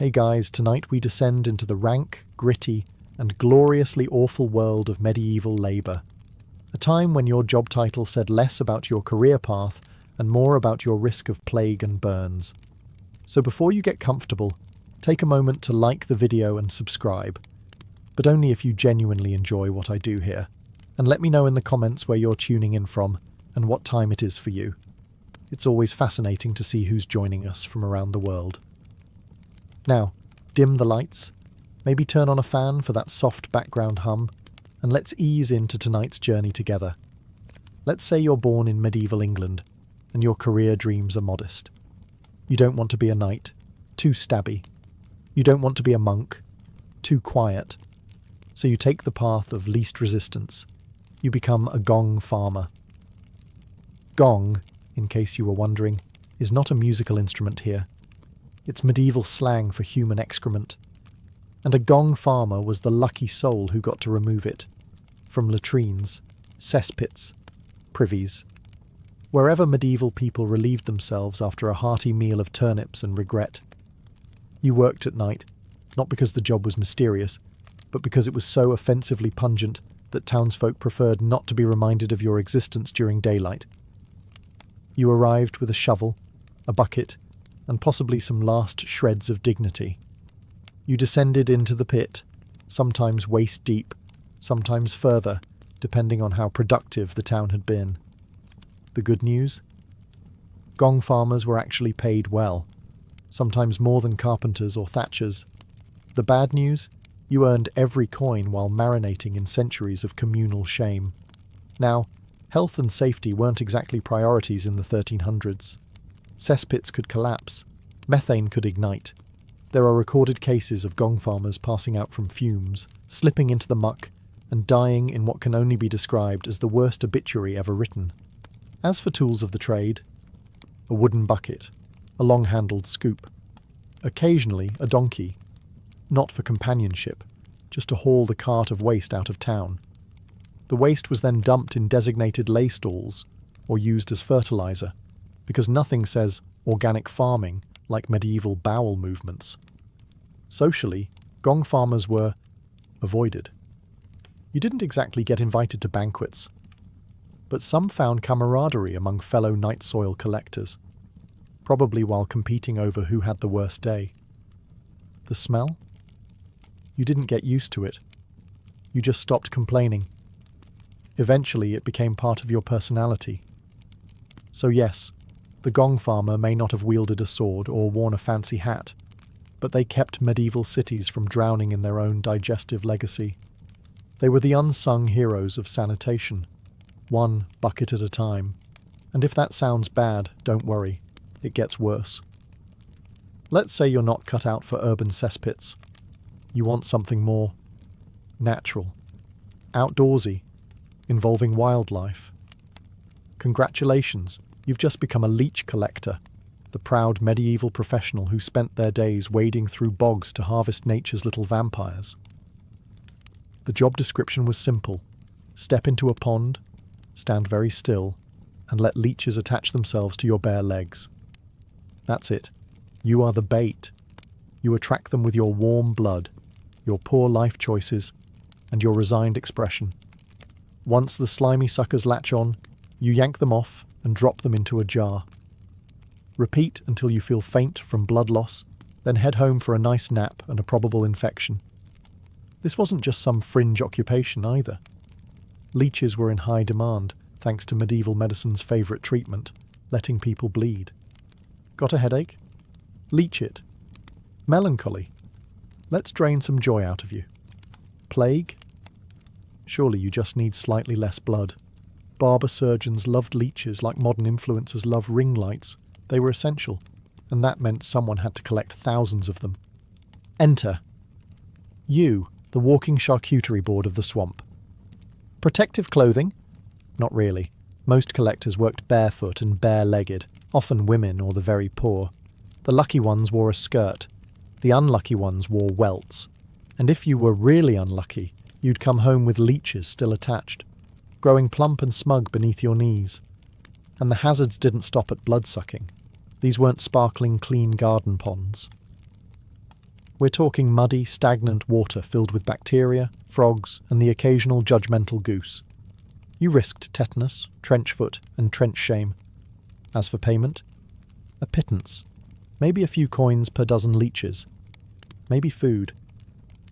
Hey guys, tonight we descend into the rank, gritty, and gloriously awful world of medieval labour. A time when your job title said less about your career path and more about your risk of plague and burns. So before you get comfortable, take a moment to like the video and subscribe, but only if you genuinely enjoy what I do here. And let me know in the comments where you're tuning in from and what time it is for you. It's always fascinating to see who's joining us from around the world. Now, dim the lights, maybe turn on a fan for that soft background hum, and let's ease into tonight's journey together. Let's say you're born in medieval England, and your career dreams are modest. You don't want to be a knight, too stabby. You don't want to be a monk, too quiet. So you take the path of least resistance. You become a gong farmer. Gong, in case you were wondering, is not a musical instrument here. It's medieval slang for human excrement. And a gong farmer was the lucky soul who got to remove it. From latrines, cesspits, privies. Wherever medieval people relieved themselves after a hearty meal of turnips and regret. You worked at night, not because the job was mysterious, but because it was so offensively pungent that townsfolk preferred not to be reminded of your existence during daylight. You arrived with a shovel, a bucket, and possibly some last shreds of dignity. You descended into the pit, sometimes waist deep, sometimes further, depending on how productive the town had been. The good news? Gong farmers were actually paid well, sometimes more than carpenters or thatchers. The bad news? You earned every coin while marinating in centuries of communal shame. Now, health and safety weren't exactly priorities in the 1300s. Cesspits could collapse. Methane could ignite. There are recorded cases of gong farmers passing out from fumes, slipping into the muck, and dying in what can only be described as the worst obituary ever written. As for tools of the trade, a wooden bucket, a long-handled scoop, occasionally a donkey, not for companionship, just to haul the cart of waste out of town. The waste was then dumped in designated lay stalls or used as fertilizer, because nothing says organic farming like medieval bowel movements. Socially, gong farmers were avoided. You didn't exactly get invited to banquets, but some found camaraderie among fellow night soil collectors, probably while competing over who had the worst day. The smell? You didn't get used to it. You just stopped complaining. Eventually, it became part of your personality. So yes, the gong farmer may not have wielded a sword or worn a fancy hat, but they kept medieval cities from drowning in their own digestive legacy. They were the unsung heroes of sanitation, one bucket at a time. And if that sounds bad, don't worry, it gets worse. Let's say you're not cut out for urban cesspits. You want something more natural, outdoorsy, involving wildlife. Congratulations, you've just become a leech collector, the proud medieval professional who spent their days wading through bogs to harvest nature's little vampires. The job description was simple. Step into a pond, stand very still, and let leeches attach themselves to your bare legs. That's it. You are the bait. You attract them with your warm blood, your poor life choices, and your resigned expression. Once the slimy suckers latch on, you yank them off and drop them into a jar. Repeat until you feel faint from blood loss, then head home for a nice nap and a probable infection. This wasn't just some fringe occupation either. Leeches were in high demand, thanks to medieval medicine's favourite treatment, letting people bleed. Got a headache? Leech it. Melancholy? Let's drain some joy out of you. Plague? Surely you just need slightly less blood. Barber surgeons loved leeches like modern influencers love ring lights. They were essential, and that meant someone had to collect thousands of them. Enter. You, the walking charcuterie board of the swamp. Protective clothing? Not really. Most collectors worked barefoot and bare-legged, often women or the very poor. The lucky ones wore a skirt. The unlucky ones wore welts. And if you were really unlucky, you'd come home with leeches still attached, growing plump and smug beneath your knees. And the hazards didn't stop at blood-sucking. These weren't sparkling, clean garden ponds. We're talking muddy, stagnant water filled with bacteria, frogs, and the occasional judgmental goose. You risked tetanus, trench foot, and trench shame. As for payment, a pittance, maybe a few coins per dozen leeches, maybe food,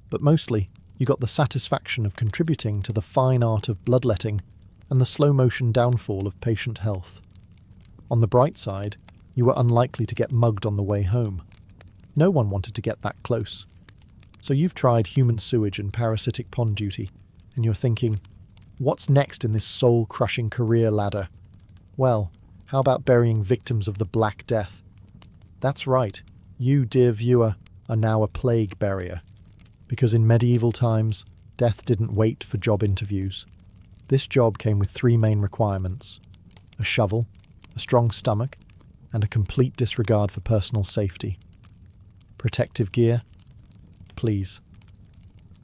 but mostly you got the satisfaction of contributing to the fine art of bloodletting and the slow-motion downfall of patient health. On the bright side, you were unlikely to get mugged on the way home. No one wanted to get that close. So you've tried human sewage and parasitic pond duty, and you're thinking, what's next in this soul-crushing career ladder? Well, how about burying victims of the Black Death? That's right, you, dear viewer, are now a plague barrier. Because in medieval times, death didn't wait for job interviews. This job came with 3 main requirements: a shovel, a strong stomach, and a complete disregard for personal safety. Protective gear? Please.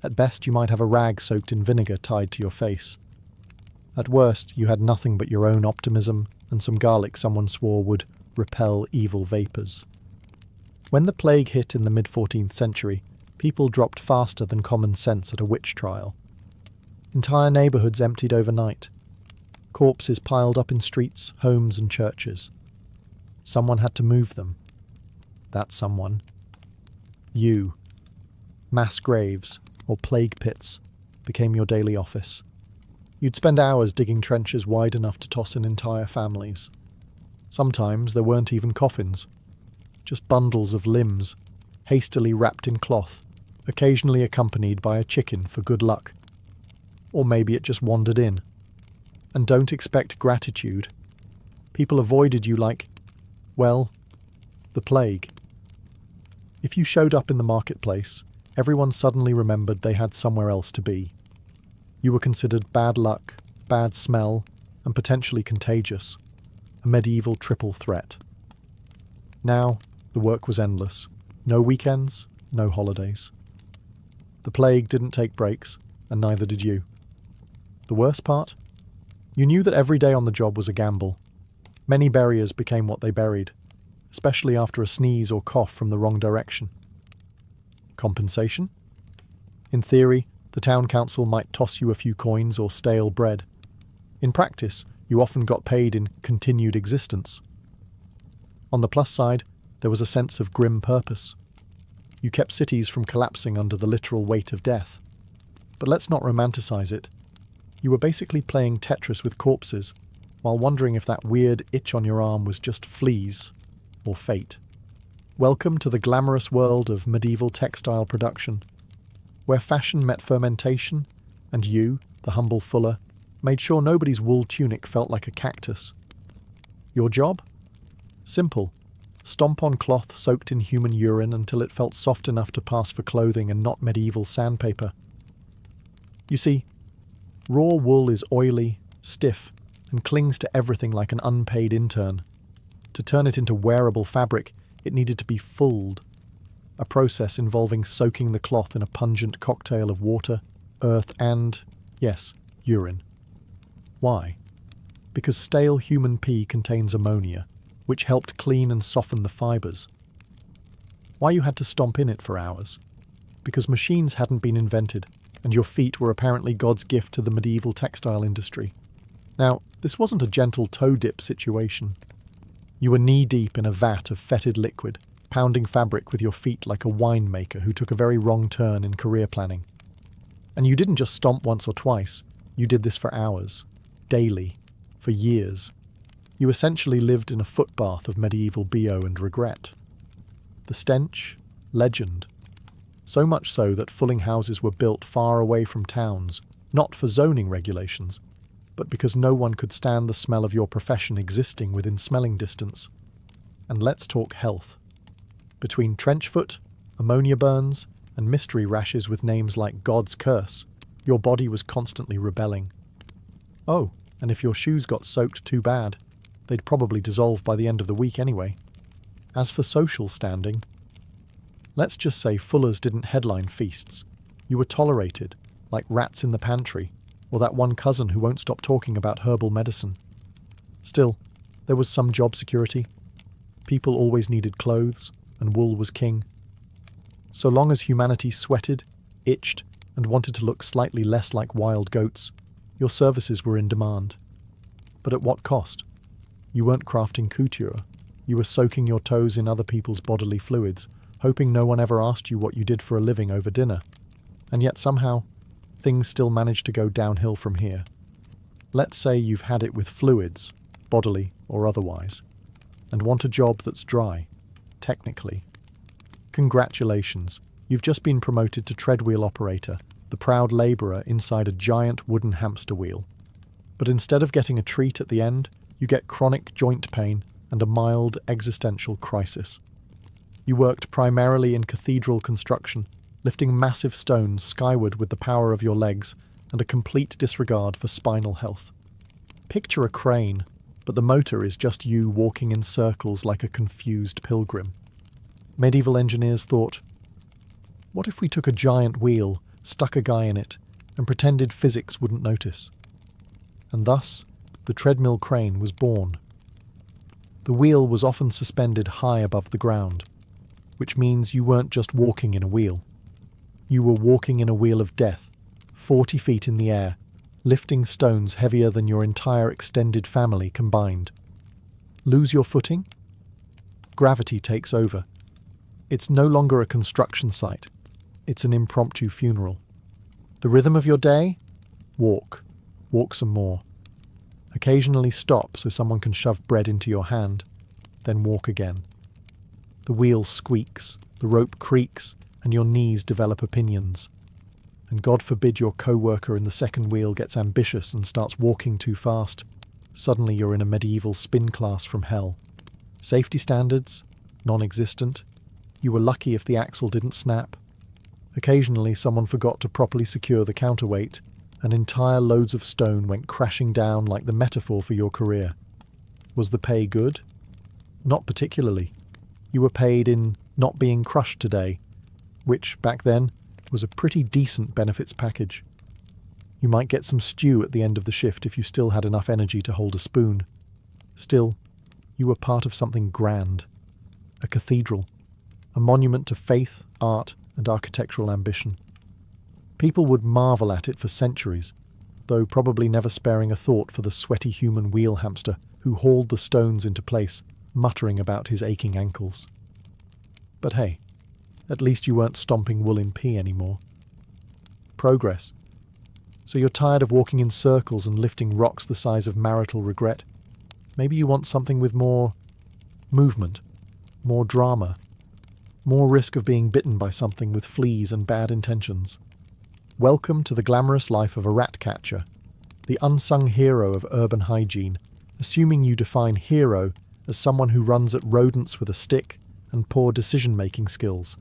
At best, you might have a rag soaked in vinegar tied to your face. At worst, you had nothing but your own optimism and some garlic someone swore would repel evil vapours. When the plague hit in the mid-14th century, people dropped faster than common sense at a witch trial. Entire neighbourhoods emptied overnight. Corpses piled up in streets, homes and churches. Someone had to move them. That someone. You. Mass graves, or plague pits, became your daily office. You'd spend hours digging trenches wide enough to toss in entire families. Sometimes there weren't even coffins, just bundles of limbs, hastily wrapped in cloth, occasionally accompanied by a chicken for good luck. Or maybe it just wandered in. And don't expect gratitude. People avoided you like, well, the plague. If you showed up in the marketplace, everyone suddenly remembered they had somewhere else to be. You were considered bad luck, bad smell, and potentially contagious, a medieval triple threat. Now, the work was endless. No weekends, no holidays. The plague didn't take breaks, and neither did you. The worst part? You knew that every day on the job was a gamble. Many buriers became what they buried, especially after a sneeze or cough from the wrong direction. Compensation? In theory, the town council might toss you a few coins or stale bread. In practice, you often got paid in continued existence. On the plus side, there was a sense of grim purpose. You kept cities from collapsing under the literal weight of death. But let's not romanticize it. You were basically playing Tetris with corpses, while wondering if that weird itch on your arm was just fleas or fate. Welcome to the glamorous world of medieval textile production, where fashion met fermentation, and you, the humble fuller, made sure nobody's wool tunic felt like a cactus. Your job? Simple. Stomp on cloth soaked in human urine until it felt soft enough to pass for clothing and not medieval sandpaper. You see, raw wool is oily, stiff, and clings to everything like an unpaid intern. To turn it into wearable fabric, it needed to be fulled, a process involving soaking the cloth in a pungent cocktail of water, earth and, yes, urine. Why? Because stale human pee contains ammonia, which helped clean and soften the fibres. Why you had to stomp in it for hours? Because machines hadn't been invented, and your feet were apparently God's gift to the medieval textile industry. Now, this wasn't a gentle toe dip situation. You were knee-deep in a vat of fetid liquid, pounding fabric with your feet like a winemaker who took a very wrong turn in career planning. And you didn't just stomp once or twice, you did this for hours, daily, for years. You essentially lived in a footbath of medieval BO and regret. The stench, legend. So much so that fulling houses were built far away from towns, not for zoning regulations, but because no one could stand the smell of your profession existing within smelling distance. And let's talk health. Between trench foot, ammonia burns, and mystery rashes with names like God's Curse, your body was constantly rebelling. Oh, and if your shoes got soaked too bad, they'd probably dissolve by the end of the week anyway. As for social standing, let's just say fullers didn't headline feasts. You were tolerated, like rats in the pantry, or that one cousin who won't stop talking about herbal medicine. Still, there was some job security. People always needed clothes, and wool was king. So long as humanity sweated, itched, and wanted to look slightly less like wild goats, your services were in demand. But at what cost? You weren't crafting couture. You were soaking your toes in other people's bodily fluids, hoping no one ever asked you what you did for a living over dinner. And yet somehow, things still managed to go downhill from here. Let's say you've had it with fluids, bodily or otherwise, and want a job that's dry, technically. Congratulations, you've just been promoted to treadwheel operator, the proud labourer inside a giant wooden hamster wheel. But instead of getting a treat at the end, you get chronic joint pain and a mild existential crisis. You worked primarily in cathedral construction, lifting massive stones skyward with the power of your legs and a complete disregard for spinal health. Picture a crane, but the motor is just you walking in circles like a confused pilgrim. Medieval engineers thought, what if we took a giant wheel, stuck a guy in it, and pretended physics wouldn't notice? And thus, the treadmill crane was born. The wheel was often suspended high above the ground, which means you weren't just walking in a wheel. You were walking in a wheel of death, 40 feet in the air, lifting stones heavier than your entire extended family combined. Lose your footing? Gravity takes over. It's no longer a construction site. It's an impromptu funeral. The rhythm of your day? Walk. Walk some more. Occasionally stop so someone can shove bread into your hand, then walk again. The wheel squeaks, the rope creaks, and your knees develop opinions. And God forbid your co-worker in the second wheel gets ambitious and starts walking too fast. Suddenly you're in a medieval spin class from hell. Safety standards? Non-existent. You were lucky if the axle didn't snap. Occasionally someone forgot to properly secure the counterweight, and entire loads of stone went crashing down like the metaphor for your career. Was the pay good? Not particularly. You were paid in not being crushed today, which, back then, was a pretty decent benefits package. You might get some stew at the end of the shift if you still had enough energy to hold a spoon. Still, you were part of something grand. A cathedral. A monument to faith, art, and architectural ambition. People would marvel at it for centuries, though probably never sparing a thought for the sweaty human wheel hamster who hauled the stones into place, muttering about his aching ankles. But hey, at least you weren't stomping wool in pee anymore. Progress. So you're tired of walking in circles and lifting rocks the size of marital regret. Maybe you want something with more movement, more drama, more risk of being bitten by something with fleas and bad intentions. Welcome to the glamorous life of a rat catcher, the unsung hero of urban hygiene, assuming you define hero as someone who runs at rodents with a stick and poor decision-making skills.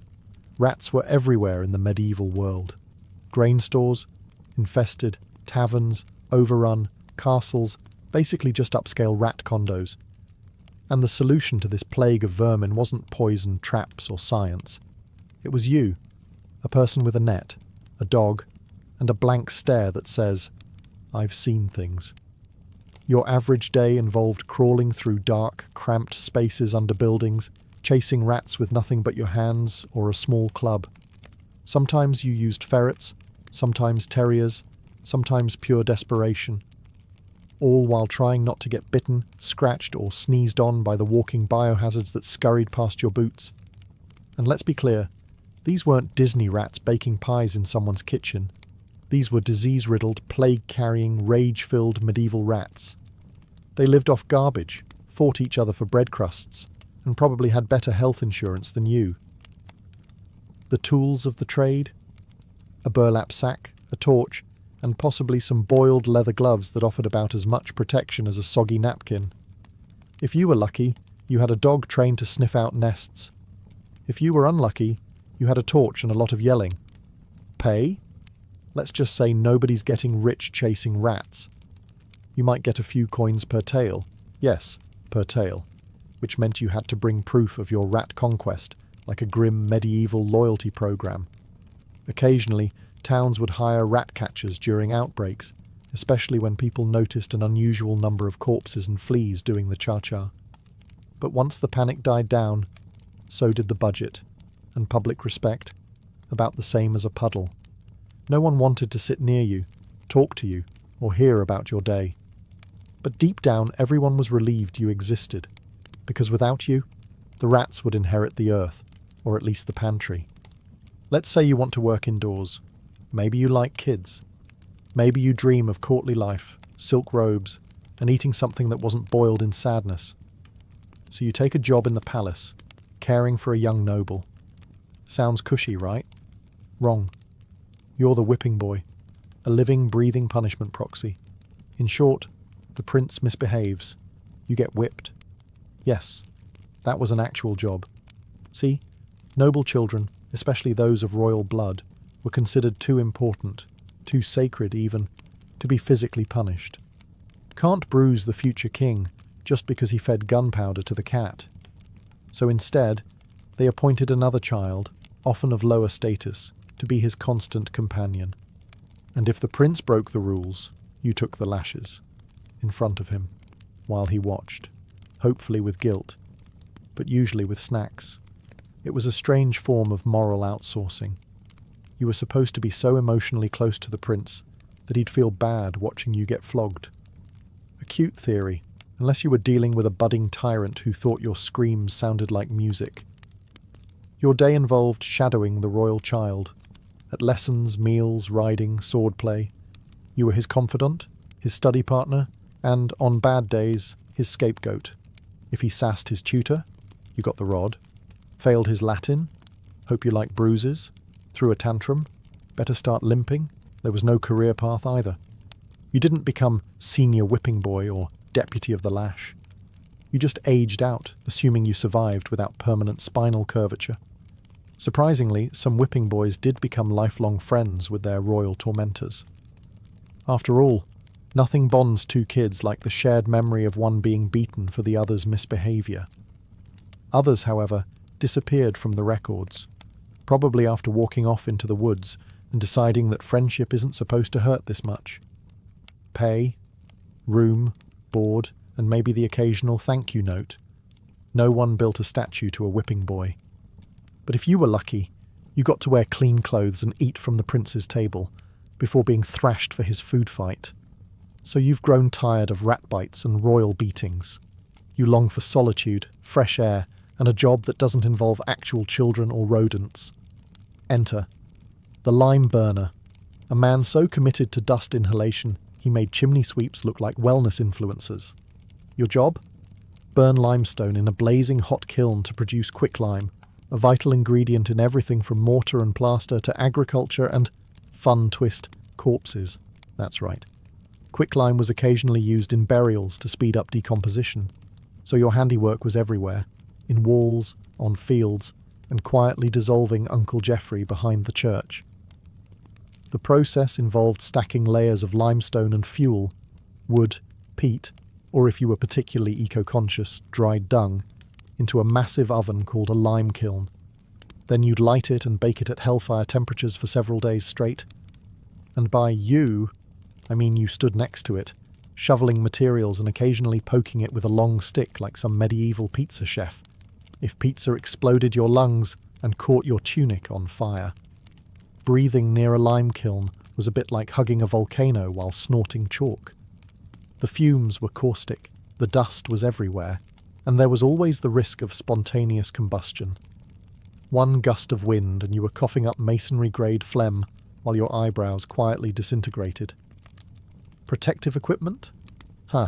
Rats were everywhere in the medieval world. Grain stores, infested, taverns, overrun, castles, basically just upscale rat condos. And the solution to this plague of vermin wasn't poison, traps, or science. It was you, a person with a net, a dog, and a blank stare that says, I've seen things. Your average day involved crawling through dark, cramped spaces under buildings, chasing rats with nothing but your hands or a small club. Sometimes you used ferrets, sometimes terriers, sometimes pure desperation. All while trying not to get bitten, scratched, or sneezed on by the walking biohazards that scurried past your boots. And let's be clear, these weren't Disney rats baking pies in someone's kitchen. These were disease-riddled, plague-carrying, rage-filled medieval rats. They lived off garbage, fought each other for bread crusts, and probably had better health insurance than you. The tools of the trade? A burlap sack, a torch, and possibly some boiled leather gloves that offered about as much protection as a soggy napkin. If you were lucky, you had a dog trained to sniff out nests. If you were unlucky, you had a torch and a lot of yelling. Pay? Let's just say nobody's getting rich chasing rats. You might get a few coins per tail. Yes, per tail. Which meant you had to bring proof of your rat conquest, like a grim medieval loyalty program. Occasionally, towns would hire rat catchers during outbreaks, especially when people noticed an unusual number of corpses and fleas doing the cha-cha. But once the panic died down, so did the budget and public respect. about the same as a puddle. No one wanted to sit near you, talk to you, or hear about your day. But deep down, everyone was relieved you existed, because without you, the rats would inherit the earth, or at least the pantry. Let's say you want to work indoors. Maybe you like kids. Maybe you dream of courtly life, silk robes, and eating something that wasn't boiled in sadness. So you take a job in the palace, caring for a young noble. Sounds cushy, right? Wrong. You're the whipping boy, a living, breathing punishment proxy. In short, the prince misbehaves. You get whipped. Yes, that was an actual job. See, noble children, especially those of royal blood, were considered too important, too sacred even, to be physically punished. Can't bruise the future king just because he fed gunpowder to the cat. So instead, they appointed another child, often of lower status, to be his constant companion. And if the prince broke the rules, you took the lashes, in front of him, while he watched, hopefully with guilt, but usually with snacks. It was a strange form of moral outsourcing. You were supposed to be so emotionally close to the prince that he'd feel bad watching you get flogged. A cute theory, unless you were dealing with a budding tyrant who thought your screams sounded like music. Your day involved shadowing the royal child. At lessons, meals, riding, swordplay. You were his confidant, his study partner, and, on bad days, his scapegoat. If he sassed his tutor, you got the rod. Failed his Latin? Hope you like bruises? Threw a tantrum? Better start limping? There was no career path either. You didn't become senior whipping boy or deputy of the lash. You just aged out, assuming you survived without permanent spinal curvature. Surprisingly, some whipping boys did become lifelong friends with their royal tormentors. After all, nothing bonds two kids like the shared memory of one being beaten for the other's misbehaviour. Others, however, disappeared from the records, probably after walking off into the woods and deciding that friendship isn't supposed to hurt this much. Pay, room, board, and maybe the occasional thank you note. No one built a statue to a whipping boy. But if you were lucky, you got to wear clean clothes and eat from the prince's table before being thrashed for his food fight. So you've grown tired of rat bites and royal beatings. You long for solitude, fresh air, and a job that doesn't involve actual children or rodents. Enter the lime burner, a man so committed to dust inhalation he made chimney sweeps look like wellness influencers. Your job? Burn limestone in a blazing hot kiln to produce quicklime, a vital ingredient in everything from mortar and plaster to agriculture and, fun twist, corpses. That's right. Quicklime was occasionally used in burials to speed up decomposition, so your handiwork was everywhere, in walls, on fields, and quietly dissolving Uncle Geoffrey behind the church. The process involved stacking layers of limestone and fuel, wood, peat, or if you were particularly eco-conscious, dried dung, into a massive oven called a lime kiln. Then you'd light it and bake it at hellfire temperatures for several days straight. And by you, I mean you stood next to it, shoveling materials and occasionally poking it with a long stick like some medieval pizza chef, if pizza exploded your lungs and caught your tunic on fire. Breathing near a lime kiln was a bit like hugging a volcano while snorting chalk. The fumes were caustic, the dust was everywhere, and there was always the risk of spontaneous combustion. One gust of wind and you were coughing up masonry-grade phlegm while your eyebrows quietly disintegrated. Protective equipment? Huh.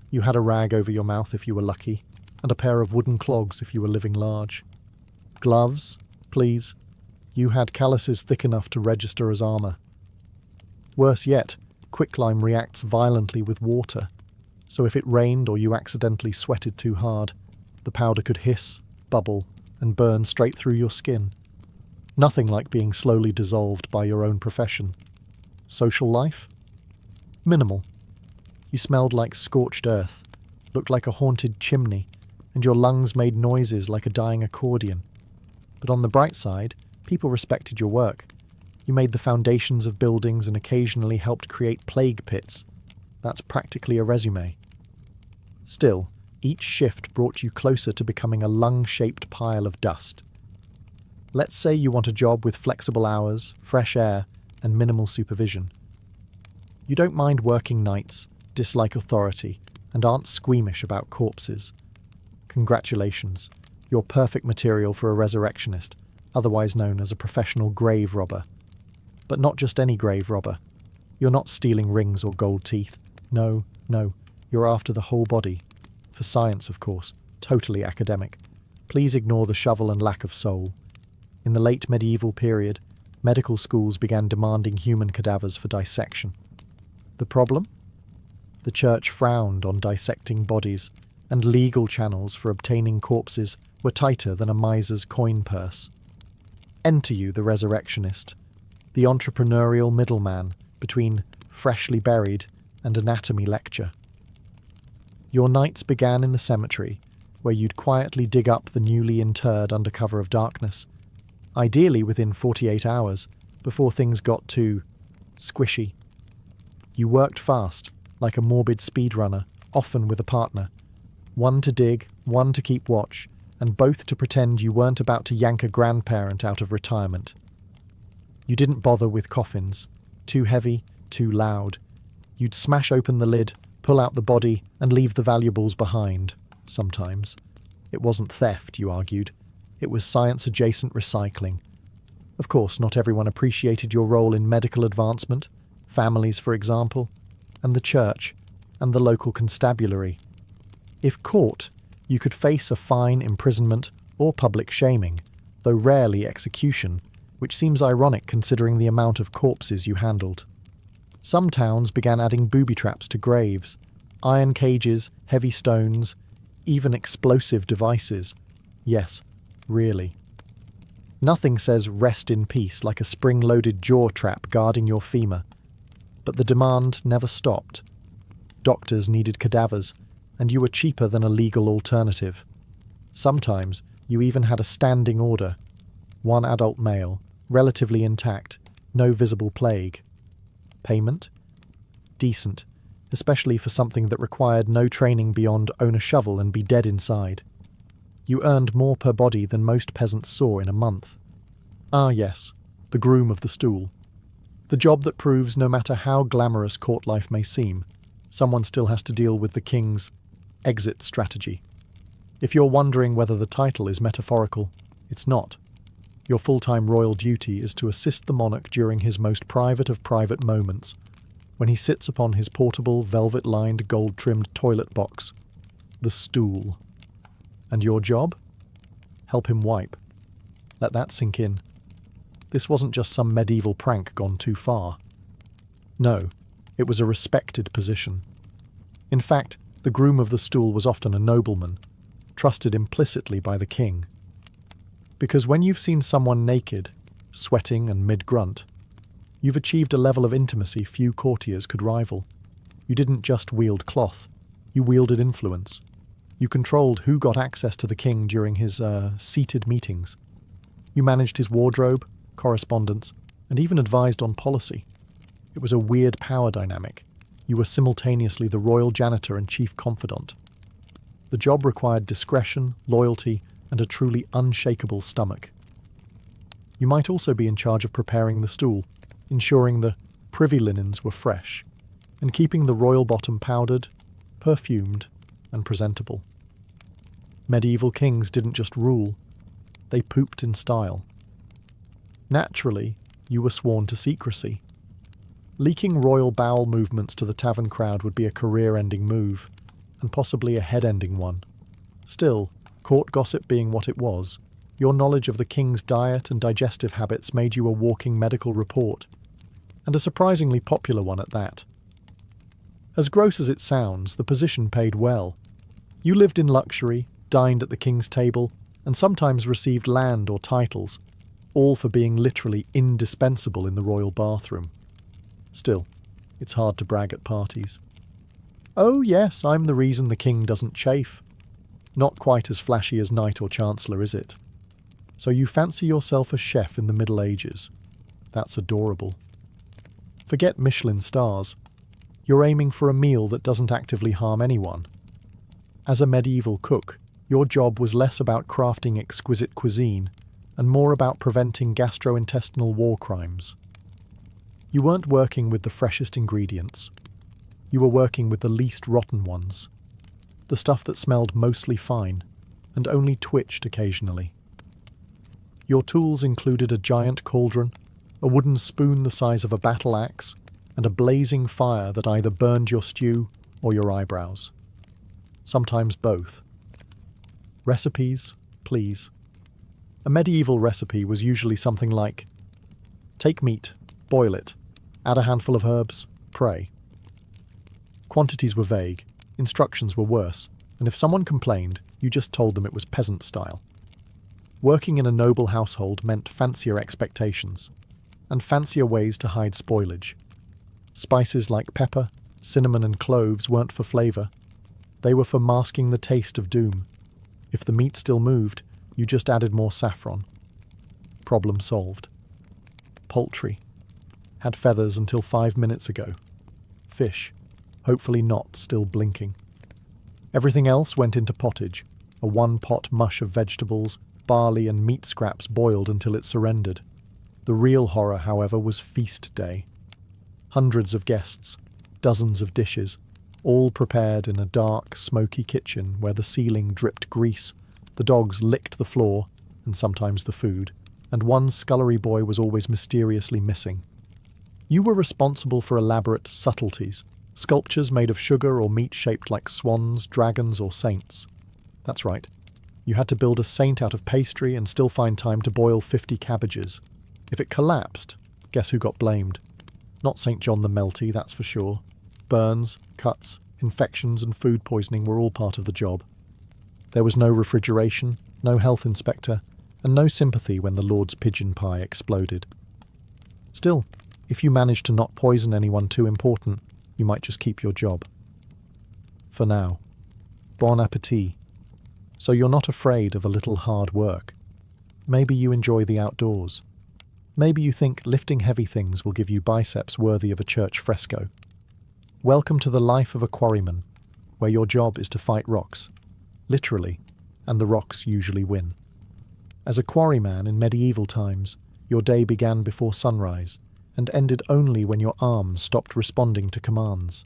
You had a rag over your mouth if you were lucky, and a pair of wooden clogs if you were living large. Gloves? Please. You had calluses thick enough to register as armour. Worse yet, quicklime reacts violently with water, so if it rained or you accidentally sweated too hard, the powder could hiss, bubble, and burn straight through your skin. Nothing like being slowly dissolved by your own profession. Social life? Minimal. You smelled like scorched earth, looked like a haunted chimney, and your lungs made noises like a dying accordion. But on the bright side, people respected your work. You made the foundations of buildings and occasionally helped create plague pits. That's practically a resume. Still, each shift brought you closer to becoming a lung-shaped pile of dust. Let's say you want a job with flexible hours, fresh air, and minimal supervision. You don't mind working nights, dislike authority, and aren't squeamish about corpses. Congratulations, you're perfect material for a resurrectionist, otherwise known as a professional grave robber. But not just any grave robber. You're not stealing rings or gold teeth. No, you're after the whole body. For science, of course, totally academic. Please ignore the shovel and lack of soul. In the late medieval period, medical schools began demanding human cadavers for dissection. The problem? The church frowned on dissecting bodies, and legal channels for obtaining corpses were tighter than a miser's coin purse. Enter you the resurrectionist, the entrepreneurial middleman between freshly buried and anatomy lecture. Your nights began in the cemetery, where you'd quietly dig up the newly interred under cover of darkness, ideally within 48 hours, before things got too squishy. You worked fast, like a morbid speedrunner, often with a partner. One to dig, one to keep watch, and both to pretend you weren't about to yank a grandparent out of retirement. You didn't bother with coffins. Too heavy, too loud. You'd smash open the lid, pull out the body, and leave the valuables behind, sometimes. It wasn't theft, you argued. It was science-adjacent recycling. Of course, not everyone appreciated your role in medical advancement, families, for example, and the church, and the local constabulary. If caught, you could face a fine, imprisonment, or public shaming, though rarely execution, which seems ironic considering the amount of corpses you handled. Some towns began adding booby traps to graves, iron cages, heavy stones, even explosive devices. Yes, really. Nothing says rest in peace like a spring-loaded jaw trap guarding your femur. But the demand never stopped. Doctors needed cadavers, and you were cheaper than a legal alternative. Sometimes you even had a standing order. One adult male, relatively intact, no visible plague. Payment? Decent, especially for something that required no training beyond own a shovel and be dead inside. You earned more per body than most peasants saw in a month. Ah yes, the groom of the stool. The job that proves no matter how glamorous court life may seem, someone still has to deal with the king's exit strategy. If you're wondering whether the title is metaphorical, it's not. Your full-time royal duty is to assist the monarch during his most private of private moments, when he sits upon his portable, velvet-lined, gold-trimmed toilet box, the stool. And your job? Help him wipe. Let that sink in. This wasn't just some medieval prank gone too far. No, it was a respected position. In fact, the groom of the stool was often a nobleman, trusted implicitly by the king. Because when you've seen someone naked, sweating and mid-grunt, you've achieved a level of intimacy few courtiers could rival. You didn't just wield cloth, you wielded influence. You controlled who got access to the king during his seated meetings. You managed his wardrobe, correspondence, and even advised on policy. It was a weird power dynamic. You were simultaneously the royal janitor and chief confidant. The job required discretion, loyalty, and a truly unshakable stomach. You might also be in charge of preparing the stool, ensuring the privy linens were fresh, and keeping the royal bottom powdered, perfumed, and presentable. Medieval kings didn't just rule, they pooped in style. Naturally, you were sworn to secrecy. Leaking royal bowel movements to the tavern crowd would be a career-ending move, and possibly a head-ending one. Still, court gossip being what it was, your knowledge of the king's diet and digestive habits made you a walking medical report, and a surprisingly popular one at that. As gross as it sounds, the position paid well. You lived in luxury, dined at the king's table, and sometimes received land or titles, all for being literally indispensable in the royal bathroom. Still, it's hard to brag at parties. Oh yes, I'm the reason the king doesn't chafe. Not quite as flashy as knight or chancellor, is it? So you fancy yourself a chef in the Middle Ages. That's adorable. Forget Michelin stars. You're aiming for a meal that doesn't actively harm anyone. As a medieval cook, your job was less about crafting exquisite cuisine and more about preventing gastrointestinal war crimes. You weren't working with the freshest ingredients. You were working with the least rotten ones. The stuff that smelled mostly fine and only twitched occasionally. Your tools included a giant cauldron, a wooden spoon the size of a battle axe, and a blazing fire that either burned your stew or your eyebrows. Sometimes both. Recipes, please. A medieval recipe was usually something like, take meat, boil it, add a handful of herbs, pray. Quantities were vague, instructions were worse, and if someone complained, you just told them it was peasant style. Working in a noble household meant fancier expectations, and fancier ways to hide spoilage. Spices like pepper, cinnamon and cloves weren't for flavour. They were for masking the taste of doom. If the meat still moved, you just added more saffron. Problem solved. Poultry. Had feathers until 5 minutes ago. Fish. Hopefully not still blinking. Everything else went into pottage, a one-pot mush of vegetables, barley and meat scraps boiled until it surrendered. The real horror, however, was feast day. Hundreds of guests, dozens of dishes, all prepared in a dark, smoky kitchen where the ceiling dripped grease, the dogs licked the floor, and sometimes the food, and one scullery boy was always mysteriously missing. You were responsible for elaborate subtleties, sculptures made of sugar or meat shaped like swans, dragons, or saints. That's right. You had to build a saint out of pastry and still find time to boil 50 cabbages. If it collapsed, guess who got blamed? Not St. John the Melty, that's for sure. Burns, cuts, infections and food poisoning were all part of the job. There was no refrigeration, no health inspector, and no sympathy when the Lord's pigeon pie exploded. Still, if you managed to not poison anyone too important, you might just keep your job. For now. Bon appétit. So you're not afraid of a little hard work. Maybe you enjoy the outdoors. Maybe you think lifting heavy things will give you biceps worthy of a church fresco. Welcome to the life of a quarryman, where your job is to fight rocks, literally, and the rocks usually win. As a quarryman in medieval times, your day began before sunrise and ended only when your arms stopped responding to commands.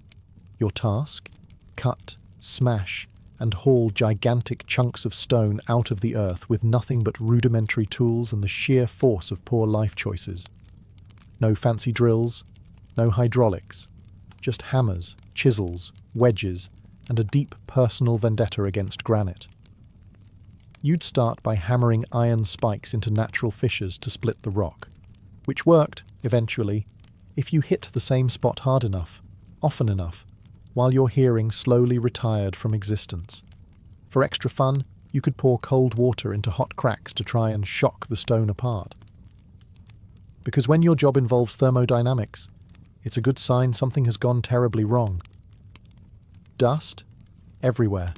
Your task? Cut, smash, and haul gigantic chunks of stone out of the earth with nothing but rudimentary tools and the sheer force of poor life choices. No fancy drills, no hydraulics, just hammers, chisels, wedges, and a deep personal vendetta against granite. You'd start by hammering iron spikes into natural fissures to split the rock, which worked, eventually, if you hit the same spot hard enough, often enough, while your hearing slowly retired from existence. For extra fun, you could pour cold water into hot cracks to try and shock the stone apart. Because when your job involves thermodynamics, it's a good sign something has gone terribly wrong. Dust? Everywhere.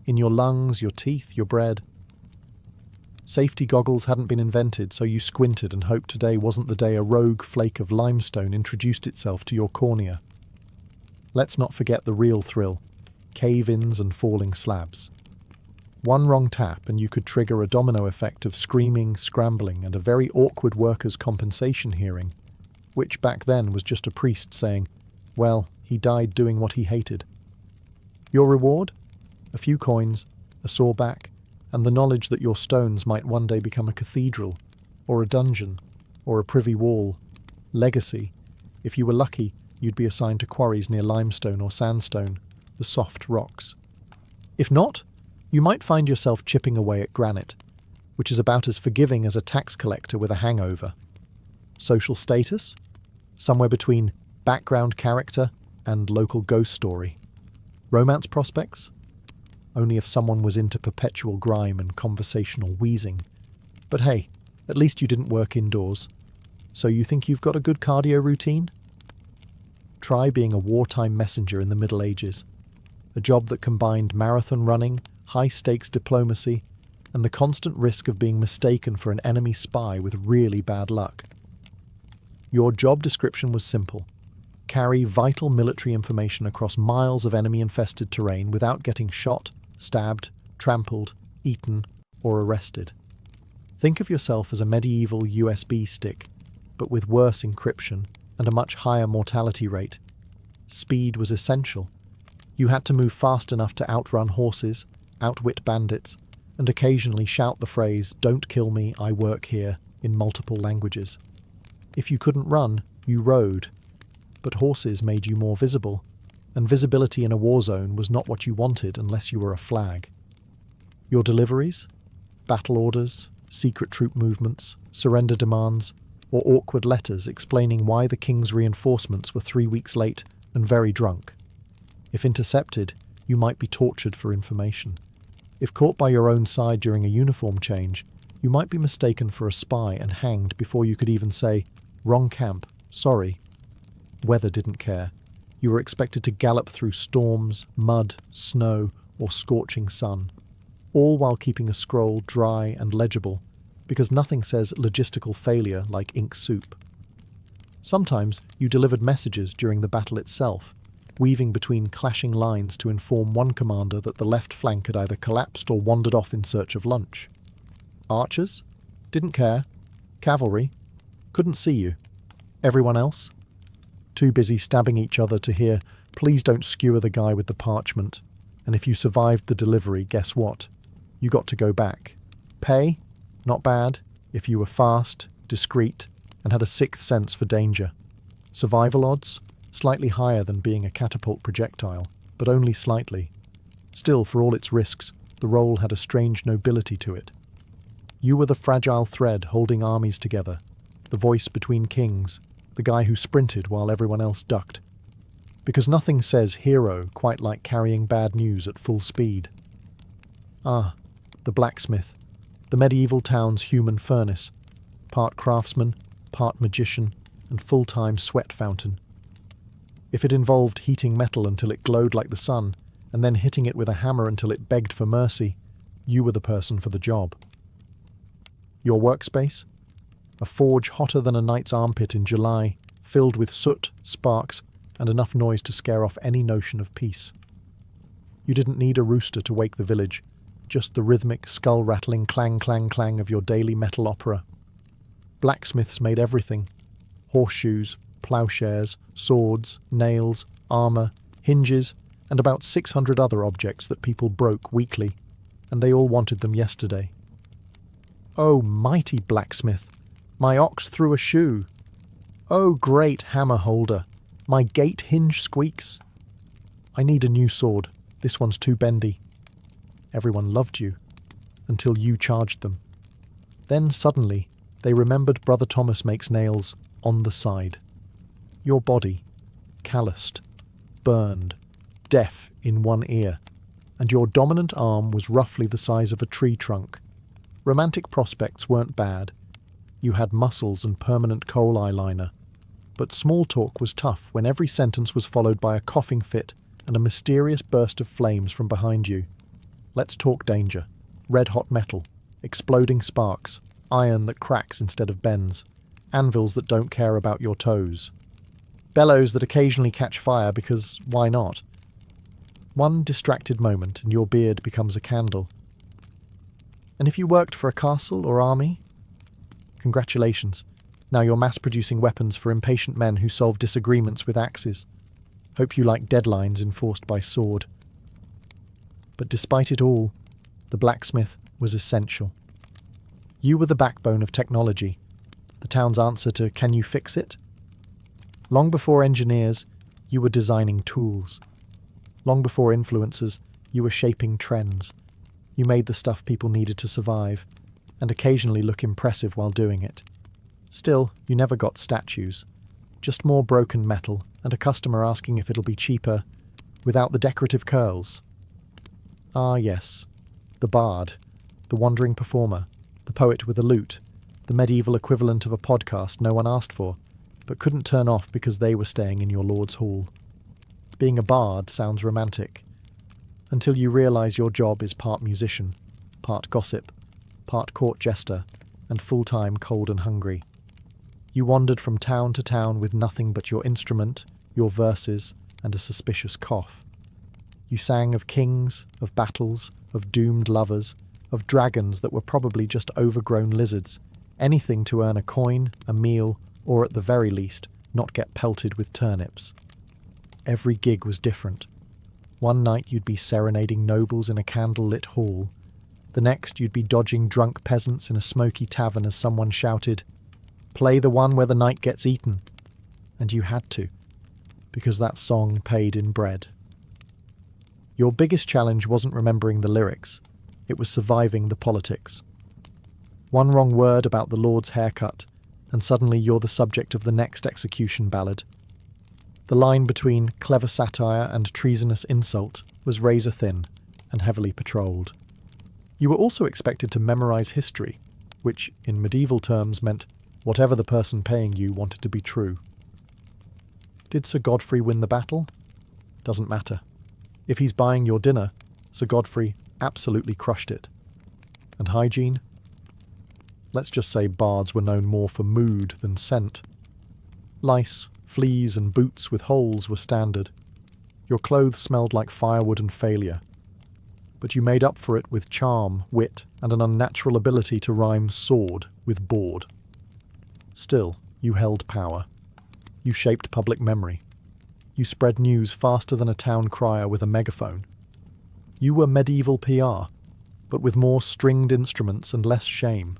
In your lungs, your teeth, your bread. Safety goggles hadn't been invented, so you squinted and hoped today wasn't the day a rogue flake of limestone introduced itself to your cornea. Let's not forget the real thrill, cave-ins and falling slabs. One wrong tap and you could trigger a domino effect of screaming, scrambling, and a very awkward workers' compensation hearing, which back then was just a priest saying, well, he died doing what he hated. Your reward? A few coins, a sore back, and the knowledge that your stones might one day become a cathedral, or a dungeon, or a privy wall. Legacy. If you were lucky, you'd be assigned to quarries near limestone or sandstone, the soft rocks. If not, you might find yourself chipping away at granite, which is about as forgiving as a tax collector with a hangover. Social status? Somewhere between background character and local ghost story. Romance prospects? Only if someone was into perpetual grime and conversational wheezing. But hey, at least you didn't work indoors. So you think you've got a good cardio routine? Try being a wartime messenger in the Middle Ages. A job that combined marathon running, high-stakes diplomacy, and the constant risk of being mistaken for an enemy spy with really bad luck. Your job description was simple. Carry vital military information across miles of enemy-infested terrain without getting shot, stabbed, trampled, eaten, or arrested. Think of yourself as a medieval USB stick, but with worse encryption and a much higher mortality rate. Speed was essential. You had to move fast enough to outrun horses, outwit bandits, and occasionally shout the phrase, "Don't kill me, I work here," in multiple languages. If you couldn't run, you rode. But horses made you more visible, and visibility in a war zone was not what you wanted unless you were a flag. Your deliveries? Battle orders, secret troop movements, surrender demands, or awkward letters explaining why the king's reinforcements were 3 weeks late and very drunk. If intercepted, you might be tortured for information. If caught by your own side during a uniform change, you might be mistaken for a spy and hanged before you could even say, "Wrong camp, sorry." Weather didn't care. You were expected to gallop through storms, mud, snow, or scorching sun, all while keeping a scroll dry and legible, because nothing says logistical failure like ink soup. Sometimes you delivered messages during the battle itself, weaving between clashing lines to inform one commander that the left flank had either collapsed or wandered off in search of lunch. Archers? Didn't care. Cavalry? Couldn't see you. Everyone else? Too busy stabbing each other to hear, "Please don't skewer the guy with the parchment." And if you survived the delivery, guess what? You got to go back. Pay? Not bad, if you were fast, discreet, and had a sixth sense for danger. Survival odds? Slightly higher than being a catapult projectile, but only slightly. Still, for all its risks, the role had a strange nobility to it. You were the fragile thread holding armies together, the voice between kings, the guy who sprinted while everyone else ducked. Because nothing says hero quite like carrying bad news at full speed. Ah, the blacksmith, the medieval town's human furnace, part craftsman, part magician, and full-time sweat fountain. If it involved heating metal until it glowed like the sun, and then hitting it with a hammer until it begged for mercy, you were the person for the job. Your workspace? A forge hotter than a knight's armpit in July, filled with soot, sparks, and enough noise to scare off any notion of peace. You didn't need a rooster to wake the village, just the rhythmic, skull-rattling clang-clang-clang of your daily metal opera. Blacksmiths made everything. Horseshoes, ploughshares, swords, nails, armour, hinges, and about 600 other objects that people broke weekly, and they all wanted them yesterday. Oh, mighty blacksmith! My ox threw a shoe. Oh, great hammer holder! My gate hinge squeaks. I need a new sword. This one's too bendy. Everyone loved you, until you charged them. Then suddenly, they remembered Brother Thomas makes nails on the side. Your body, calloused, burned, deaf in one ear, and your dominant arm was roughly the size of a tree trunk. Romantic prospects weren't bad. You had muscles and permanent coal eyeliner. But small talk was tough when every sentence was followed by a coughing fit and a mysterious burst of flames from behind you. Let's talk danger. Red-hot metal, exploding sparks, iron that cracks instead of bends, anvils that don't care about your toes, bellows that occasionally catch fire because why not? One distracted moment and your beard becomes a candle. And if you worked for a castle or army? Congratulations. Now you're mass-producing weapons for impatient men who solve disagreements with axes. Hope you like deadlines enforced by sword. But despite it all, the blacksmith was essential. You were the backbone of technology, the town's answer to "Can you fix it?" Long before engineers, you were designing tools. Long before influencers, you were shaping trends. You made the stuff people needed to survive, and occasionally look impressive while doing it. Still, you never got statues. Just more broken metal, and a customer asking if it'll be cheaper, without the decorative curls. Ah yes, the bard, the wandering performer, the poet with a lute, the medieval equivalent of a podcast no one asked for, but couldn't turn off because they were staying in your lord's hall. Being a bard sounds romantic, until you realise your job is part musician, part gossip, part court jester, and full-time cold and hungry. You wandered from town to town with nothing but your instrument, your verses, and a suspicious cough. You sang of kings, of battles, of doomed lovers, of dragons that were probably just overgrown lizards, anything to earn a coin, a meal, or at the very least, not get pelted with turnips. Every gig was different. One night you'd be serenading nobles in a candle-lit hall. The next you'd be dodging drunk peasants in a smoky tavern as someone shouted, "Play the one where the knight gets eaten." And you had to, because that song paid in bread. Your biggest challenge wasn't remembering the lyrics, it was surviving the politics. One wrong word about the Lord's haircut, and suddenly you're the subject of the next execution ballad. The line between clever satire and treasonous insult was razor thin and heavily patrolled. You were also expected to memorize history, which, in medieval terms, meant whatever the person paying you wanted to be true. Did Sir Godfrey win the battle? Doesn't matter. If he's buying your dinner, Sir Godfrey absolutely crushed it. And hygiene? Let's just say bards were known more for mood than scent. Lice, fleas and boots with holes were standard. Your clothes smelled like firewood and failure. But you made up for it with charm, wit, and an unnatural ability to rhyme sword with bored. Still, you held power. You shaped public memory. You spread news faster than a town crier with a megaphone. You were medieval PR, but with more stringed instruments and less shame.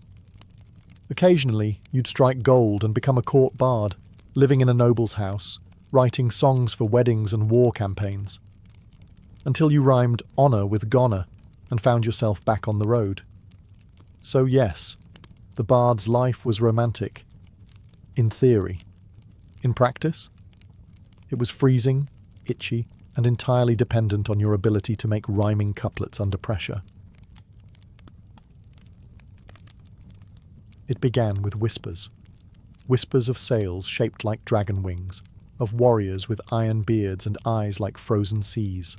Occasionally, you'd strike gold and become a court bard, living in a noble's house, writing songs for weddings and war campaigns. Until you rhymed honour with goner and found yourself back on the road. So yes, the bard's life was romantic. In theory. In practice? It was freezing, itchy, and entirely dependent on your ability to make rhyming couplets under pressure. It began with whispers. Whispers of sails shaped like dragon wings, of warriors with iron beards and eyes like frozen seas.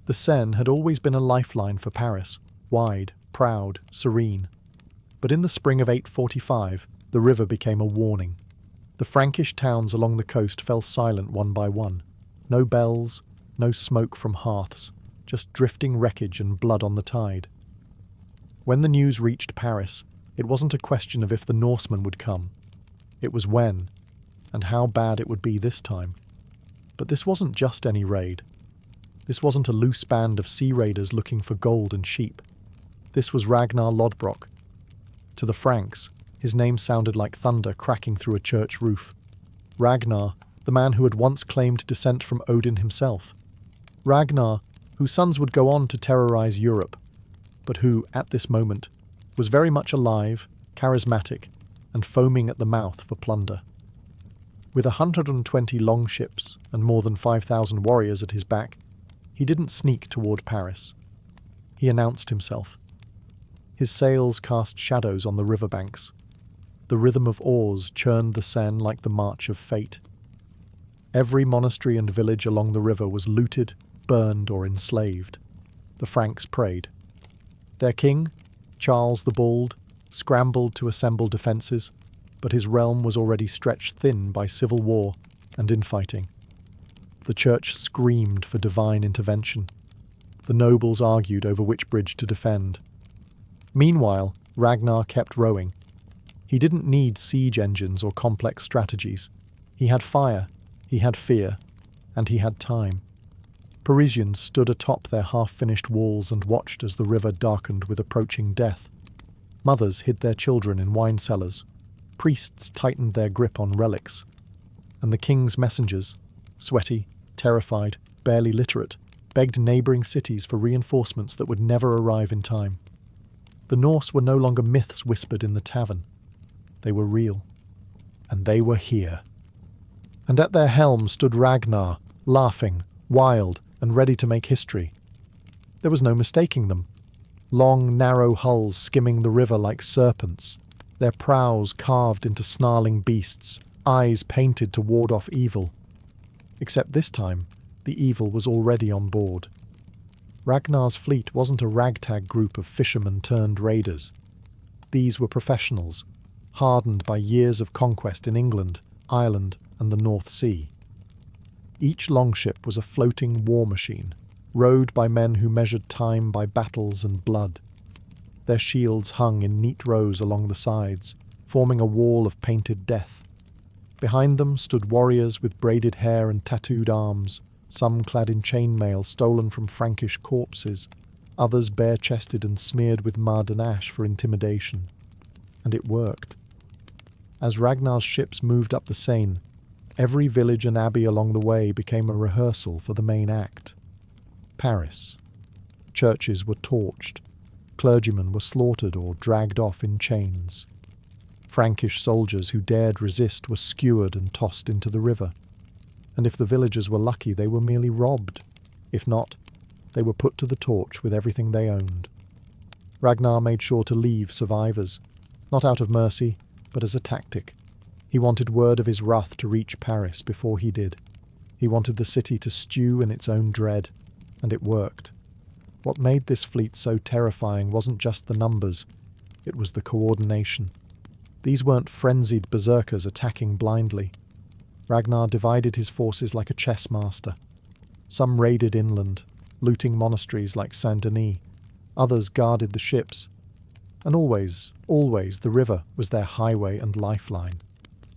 The Seine had always been a lifeline for Paris, wide, proud, serene. But in the spring of 845, the river became a warning. The Frankish towns along the coast fell silent one by one. No bells, no smoke from hearths, just drifting wreckage and blood on the tide. When the news reached Paris, it wasn't a question of if the Norsemen would come. It was when, and how bad it would be this time. But this wasn't just any raid. This wasn't a loose band of sea raiders looking for gold and sheep. This was Ragnar Lodbrok. To the Franks, his name sounded like thunder cracking through a church roof. Ragnar, the man who had once claimed descent from Odin himself. Ragnar, whose sons would go on to terrorize Europe, but who, at this moment, was very much alive, charismatic, and foaming at the mouth for plunder. With 120 longships and more than 5,000 warriors at his back, he didn't sneak toward Paris. He announced himself. His sails cast shadows on the riverbanks. The rhythm of oars churned the Seine like the march of fate. Every monastery and village along the river was looted, burned, or enslaved. The Franks prayed. Their king, Charles the Bald, scrambled to assemble defences, but his realm was already stretched thin by civil war and infighting. The church screamed for divine intervention. The nobles argued over which bridge to defend. Meanwhile, Ragnar kept rowing. He didn't need siege engines or complex strategies. He had fire, he had fear, and he had time. Parisians stood atop their half-finished walls and watched as the river darkened with approaching death. Mothers hid their children in wine cellars. Priests tightened their grip on relics. And the king's messengers, sweaty, terrified, barely literate, begged neighbouring cities for reinforcements that would never arrive in time. The Norse were no longer myths whispered in the tavern. They were real. And they were here. And at their helm stood Ragnar, laughing, wild, and ready to make history. There was no mistaking them. Long, narrow hulls skimming the river like serpents, their prows carved into snarling beasts, eyes painted to ward off evil. Except this time, the evil was already on board. Ragnar's fleet wasn't a ragtag group of fishermen turned raiders. These were professionals, hardened by years of conquest in England, Ireland, and the North Sea. Each longship was a floating war machine, rowed by men who measured time by battles and blood. Their shields hung in neat rows along the sides, forming a wall of painted death. Behind them stood warriors with braided hair and tattooed arms, some clad in chainmail stolen from Frankish corpses, others bare-chested and smeared with mud and ash for intimidation. And it worked. As Ragnar's ships moved up the Seine, every village and abbey along the way became a rehearsal for the main act. Paris. Churches were torched. Clergymen were slaughtered or dragged off in chains. Frankish soldiers who dared resist were skewered and tossed into the river. And if the villagers were lucky, they were merely robbed. If not, they were put to the torch with everything they owned. Ragnar made sure to leave survivors, not out of mercy, but as a tactic. He wanted word of his wrath to reach Paris before he did. He wanted the city to stew in its own dread, and it worked. What made this fleet so terrifying wasn't just the numbers, it was the coordination. These weren't frenzied berserkers attacking blindly. Ragnar divided his forces like a chess master. Some raided inland, looting monasteries like Saint-Denis. Others guarded the ships. And always the river was their highway and lifeline.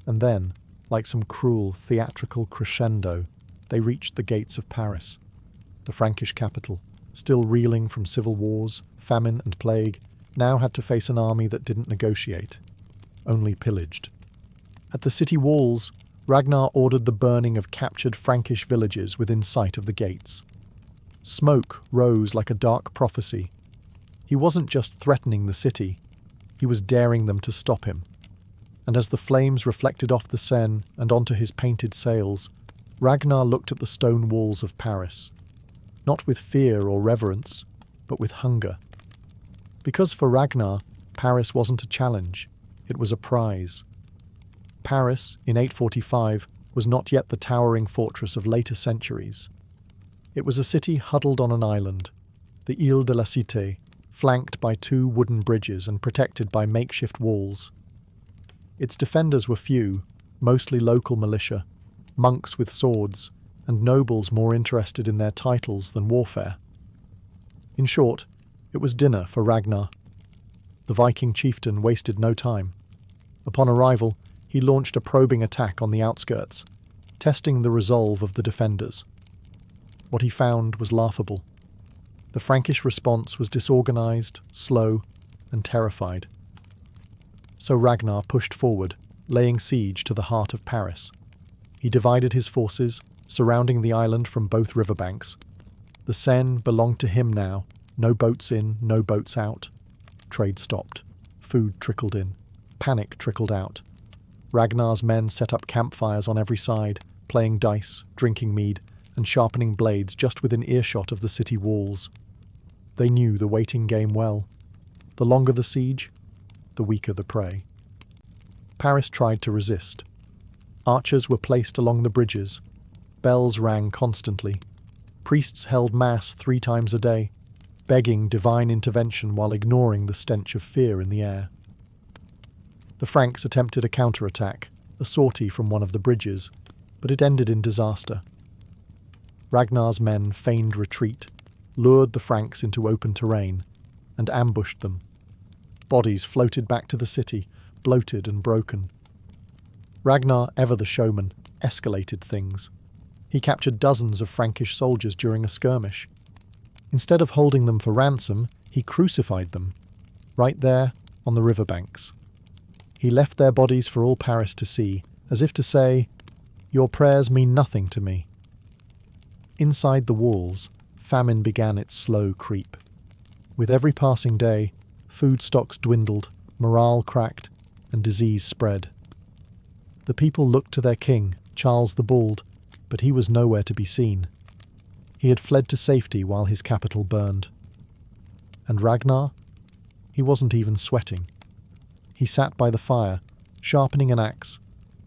And then, like some cruel theatrical crescendo, they reached the gates of Paris, the Frankish capital. Still reeling from civil wars, famine and plague, now had to face an army that didn't negotiate, only pillaged. At the city walls, Ragnar ordered the burning of captured Frankish villages within sight of the gates. Smoke rose like a dark prophecy. He wasn't just threatening the city, he was daring them to stop him. And as the flames reflected off the Seine and onto his painted sails, Ragnar looked at the stone walls of Paris. Not with fear or reverence, but with hunger. Because for Ragnar, Paris wasn't a challenge, it was a prize. Paris, in 845, was not yet the towering fortress of later centuries. It was a city huddled on an island, the Ile de la Cité, flanked by 2 wooden bridges and protected by makeshift walls. Its defenders were few, mostly local militia, monks with swords, and nobles more interested in their titles than warfare. In short, it was dinner for Ragnar. The Viking chieftain wasted no time. Upon arrival, he launched a probing attack on the outskirts, testing the resolve of the defenders. What he found was laughable. The Frankish response was disorganized, slow, and terrified. So Ragnar pushed forward, laying siege to the heart of Paris. He divided his forces, surrounding the island from both riverbanks. The Seine belonged to him now, no boats in, no boats out. Trade stopped. Food trickled in. Panic trickled out. Ragnar's men set up campfires on every side, playing dice, drinking mead, and sharpening blades just within earshot of the city walls. They knew the waiting game well. The longer the siege, the weaker the prey. Paris tried to resist. Archers were placed along the bridges. Bells rang constantly. Priests held mass 3 times a day, begging divine intervention while ignoring the stench of fear in the air. The Franks attempted a counterattack, a sortie from one of the bridges, but it ended in disaster. Ragnar's men feigned retreat, lured the Franks into open terrain, and ambushed them. Bodies floated back to the city, bloated and broken. Ragnar, ever the showman, escalated things. He captured dozens of Frankish soldiers during a skirmish. Instead of holding them for ransom, he crucified them, right there on the riverbanks. He left their bodies for all Paris to see, as if to say, "Your prayers mean nothing to me." Inside the walls, famine began its slow creep. With every passing day, food stocks dwindled, morale cracked, and disease spread. The people looked to their king, Charles the Bald, but he was nowhere to be seen. He had fled to safety while his capital burned. And Ragnar? He wasn't even sweating. He sat by the fire, sharpening an axe,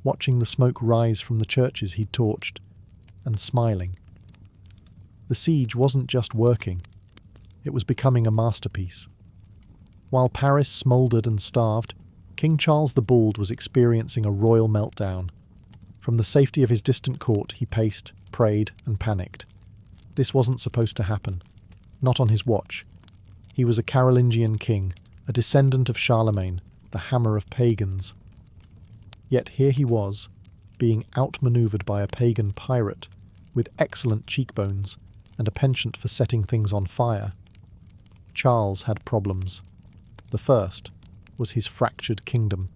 watching the smoke rise from the churches he'd torched, and smiling. The siege wasn't just working, it was becoming a masterpiece. While Paris smouldered and starved, King Charles the Bald was experiencing a royal meltdown. From the safety of his distant court, he paced, prayed, and panicked. This wasn't supposed to happen. Not on his watch. He was a Carolingian king, a descendant of Charlemagne, the hammer of pagans. Yet here he was, being outmanoeuvred by a pagan pirate, with excellent cheekbones and a penchant for setting things on fire. Charles had problems. The first was his fractured kingdom.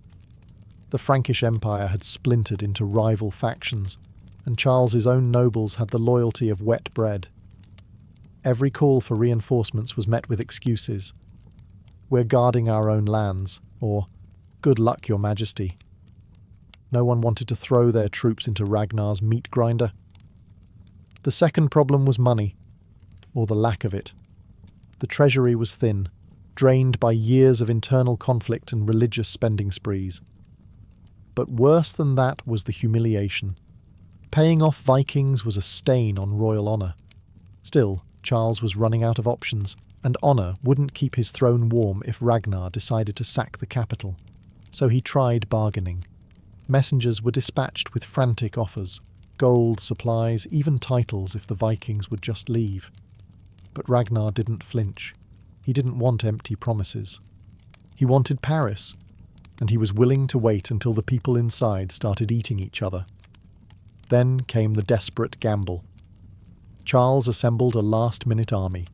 The Frankish Empire had splintered into rival factions, and Charles's own nobles had the loyalty of wet bread. Every call for reinforcements was met with excuses. "We're guarding our own lands," or "Good luck, your majesty." No one wanted to throw their troops into Ragnar's meat grinder. The second problem was money, or the lack of it. The treasury was thin, drained by years of internal conflict and religious spending sprees. But worse than that was the humiliation. Paying off Vikings was a stain on royal honour. Still, Charles was running out of options, and honour wouldn't keep his throne warm if Ragnar decided to sack the capital. So he tried bargaining. Messengers were dispatched with frantic offers, gold, supplies, even titles if the Vikings would just leave. But Ragnar didn't flinch. He didn't want empty promises. He wanted Paris, and he was willing to wait until the people inside started eating each other. Then came the desperate gamble. Charles assembled a last-minute army.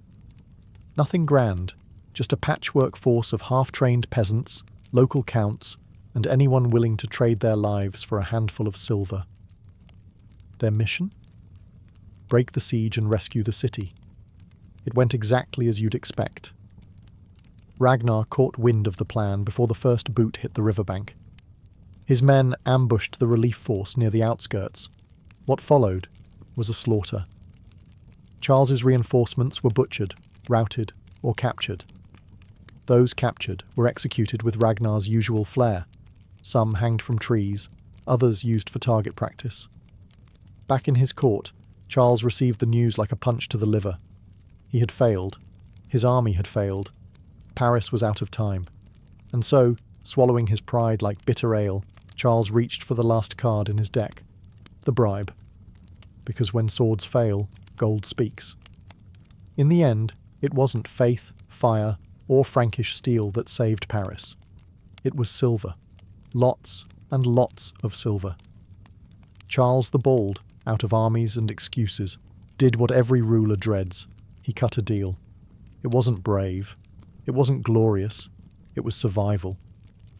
Nothing grand, just a patchwork force of half-trained peasants, local counts, and anyone willing to trade their lives for a handful of silver. Their mission? Break the siege and rescue the city. It went exactly as you'd expect. Ragnar caught wind of the plan before the first boot hit the riverbank. His men ambushed the relief force near the outskirts. What followed was a slaughter. Charles's reinforcements were butchered, routed, or captured. Those captured were executed with Ragnar's usual flair. Some hanged from trees, others used for target practice. Back in his court, Charles received the news like a punch to the liver. He had failed. His army had failed. Paris was out of time. And so, swallowing his pride like bitter ale, Charles reached for the last card in his deck, the bribe. Because when swords fail, gold speaks. In the end, it wasn't faith, fire, or Frankish steel that saved Paris. It was silver. Lots and lots of silver. Charles the Bald, out of armies and excuses, did what every ruler dreads. He cut a deal. It wasn't brave. It wasn't glorious. It was survival.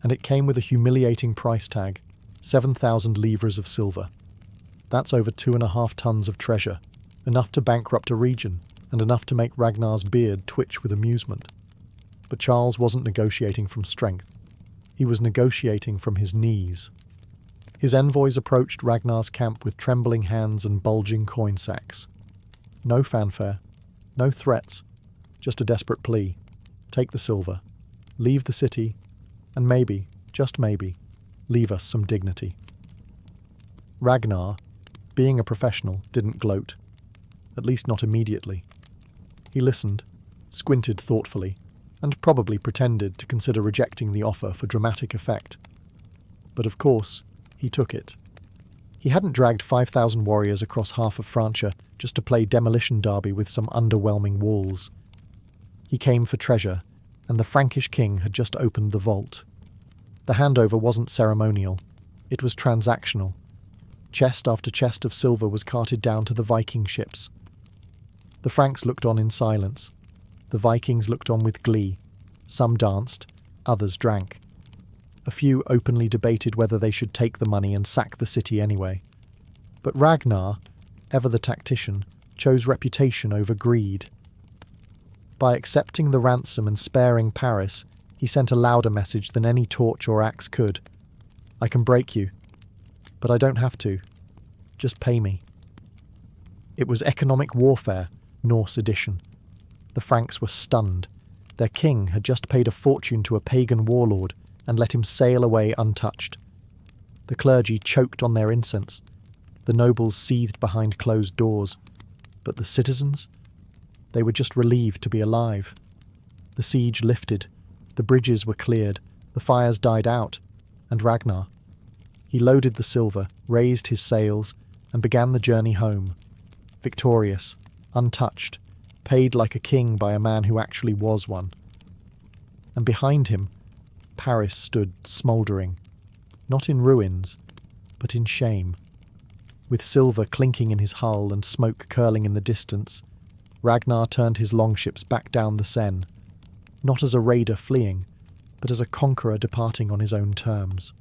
And it came with a humiliating price tag, 7,000 livres of silver. That's over 2.5 tons of treasure, enough to bankrupt a region, and enough to make Ragnar's beard twitch with amusement. But Charles wasn't negotiating from strength. He was negotiating from his knees. His envoys approached Ragnar's camp with trembling hands and bulging coin sacks. No fanfare, no threats, just a desperate plea. Take the silver, leave the city, and maybe, just maybe, leave us some dignity. Ragnar, being a professional, didn't gloat, at least not immediately. He listened, squinted thoughtfully, and probably pretended to consider rejecting the offer for dramatic effect. But of course, he took it. He hadn't dragged 5,000 warriors across half of Francia just to play demolition derby with some underwhelming walls. He came for treasure, and the Frankish king had just opened the vault. The handover wasn't ceremonial. It was transactional. Chest after chest of silver was carted down to the Viking ships. The Franks looked on in silence. The Vikings looked on with glee. Some danced, others drank. A few openly debated whether they should take the money and sack the city anyway. But Ragnar, ever the tactician, chose reputation over greed. By accepting the ransom and sparing Paris, he sent a louder message than any torch or axe could. I can break you, but I don't have to. Just pay me. It was economic warfare, Norse edition. The Franks were stunned. Their king had just paid a fortune to a pagan warlord and let him sail away untouched. The clergy choked on their incense. The nobles seethed behind closed doors. But the citizens? They were just relieved to be alive. The siege lifted. The bridges were cleared. The fires died out. And Ragnar? He loaded the silver, raised his sails, and began the journey home. Victorious, untouched, paid like a king by a man who actually was one. and behind him, Paris stood smouldering, not in ruins, but in shame. With silver clinking in his hull and smoke curling in the distance, Ragnar turned his longships back down the Seine, not as a raider fleeing, but as a conqueror departing on his own terms.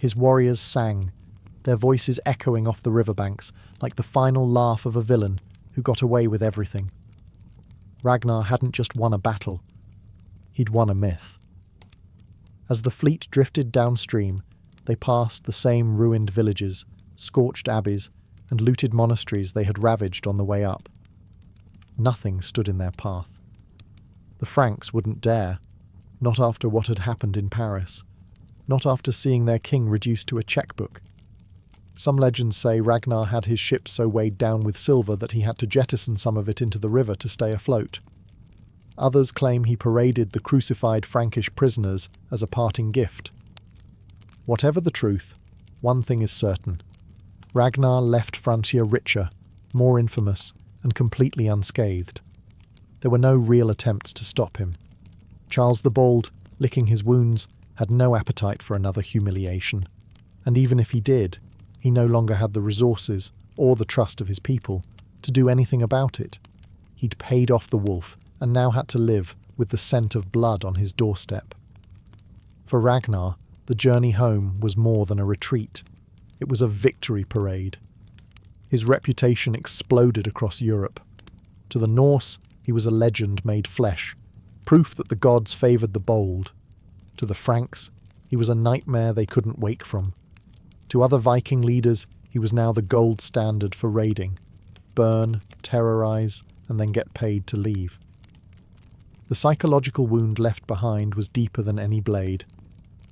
His warriors sang, their voices echoing off the riverbanks like the final laugh of a villain who got away with everything. Ragnar hadn't just won a battle, he'd won a myth. As the fleet drifted downstream, they passed the same ruined villages, scorched abbeys, and looted monasteries they had ravaged on the way up. Nothing stood in their path. The Franks wouldn't dare, not after what had happened in Paris, not after seeing their king reduced to a checkbook. Some legends say Ragnar had his ship so weighed down with silver that he had to jettison some of it into the river to stay afloat. Others claim he paraded the crucified Frankish prisoners as a parting gift. Whatever the truth, one thing is certain. Ragnar left Francia richer, more infamous, and completely unscathed. There were no real attempts to stop him. Charles the Bald, licking his wounds, had no appetite for another humiliation. And even if he did, he no longer had the resources, or the trust of his people, to do anything about it. He'd paid off the wolf, and now had to live with the scent of blood on his doorstep. For Ragnar, the journey home was more than a retreat. It was a victory parade. His reputation exploded across Europe. To the Norse, he was a legend made flesh, proof that the gods favoured the bold. To the Franks, he was a nightmare they couldn't wake from. To other Viking leaders, he was now the gold standard for raiding. Burn, terrorise, and then get paid to leave. The psychological wound left behind was deeper than any blade.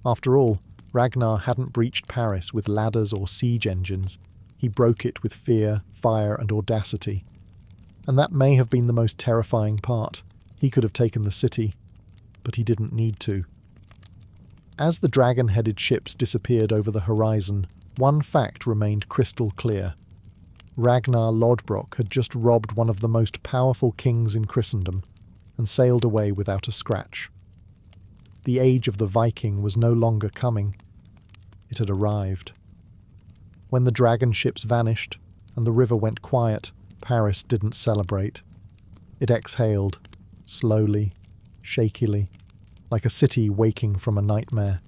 After all, Ragnar hadn't breached Paris with ladders or siege engines. He broke it with fear, fire, and audacity. And that may have been the most terrifying part. He could have taken the city, but he didn't need to. As the dragon-headed ships disappeared over the horizon, one fact remained crystal clear. Ragnar Lodbrok had just robbed one of the most powerful kings in Christendom, and sailed away without a scratch. The age of the Viking was no longer coming. It had arrived. When the dragon ships vanished, and the river went quiet, Paris didn't celebrate. It exhaled, slowly, shakily, like a city waking from a nightmare.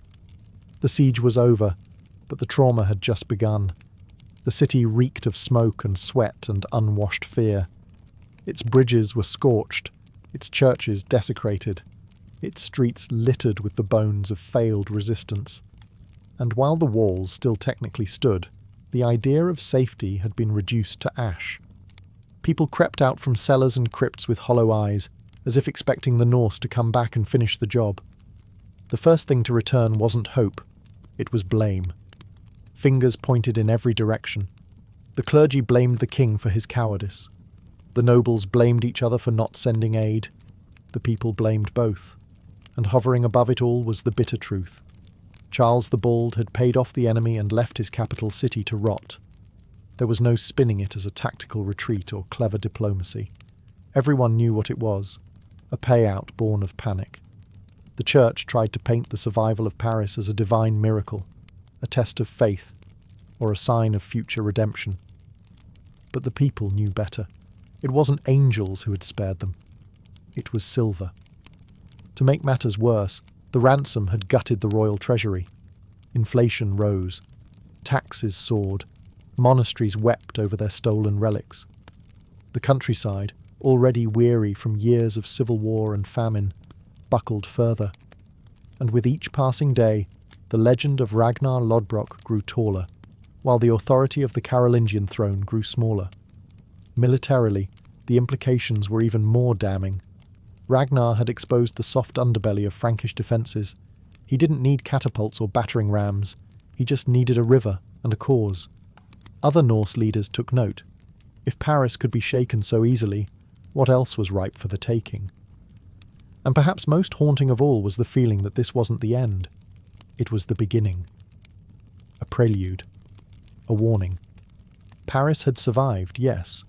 The siege was over, but the trauma had just begun. The city reeked of smoke and sweat and unwashed fear. Its bridges were scorched, its churches desecrated, its streets littered with the bones of failed resistance. And while the walls still technically stood, the idea of safety had been reduced to ash. People crept out from cellars and crypts with hollow eyes, as if expecting the Norse to come back and finish the job. The first thing to return wasn't hope, it was blame. Fingers pointed in every direction. The clergy blamed the king for his cowardice. The nobles blamed each other for not sending aid. The people blamed both. And hovering above it all was the bitter truth. Charles the Bald had paid off the enemy and left his capital city to rot. There was no spinning it as a tactical retreat or clever diplomacy. Everyone knew what it was, a payout born of panic. The church tried to paint the survival of Paris as a divine miracle, a test of faith, or a sign of future redemption. But the people knew better. It wasn't angels who had spared them. It was silver. To make matters worse, the ransom had gutted the royal treasury. Inflation rose. Taxes soared. Monasteries wept over their stolen relics. The countryside, already weary from years of civil war and famine, buckled further. And with each passing day, the legend of Ragnar Lodbrok grew taller, while the authority of the Carolingian throne grew smaller. Militarily, the implications were even more damning. Ragnar had exposed the soft underbelly of Frankish defences. He didn't need catapults or battering rams. He just needed a river and a cause. Other Norse leaders took note. If Paris could be shaken so easily, what else was ripe for the taking? And perhaps most haunting of all was the feeling that this wasn't the end. It was the beginning. A prelude. A warning. Paris had survived, yes.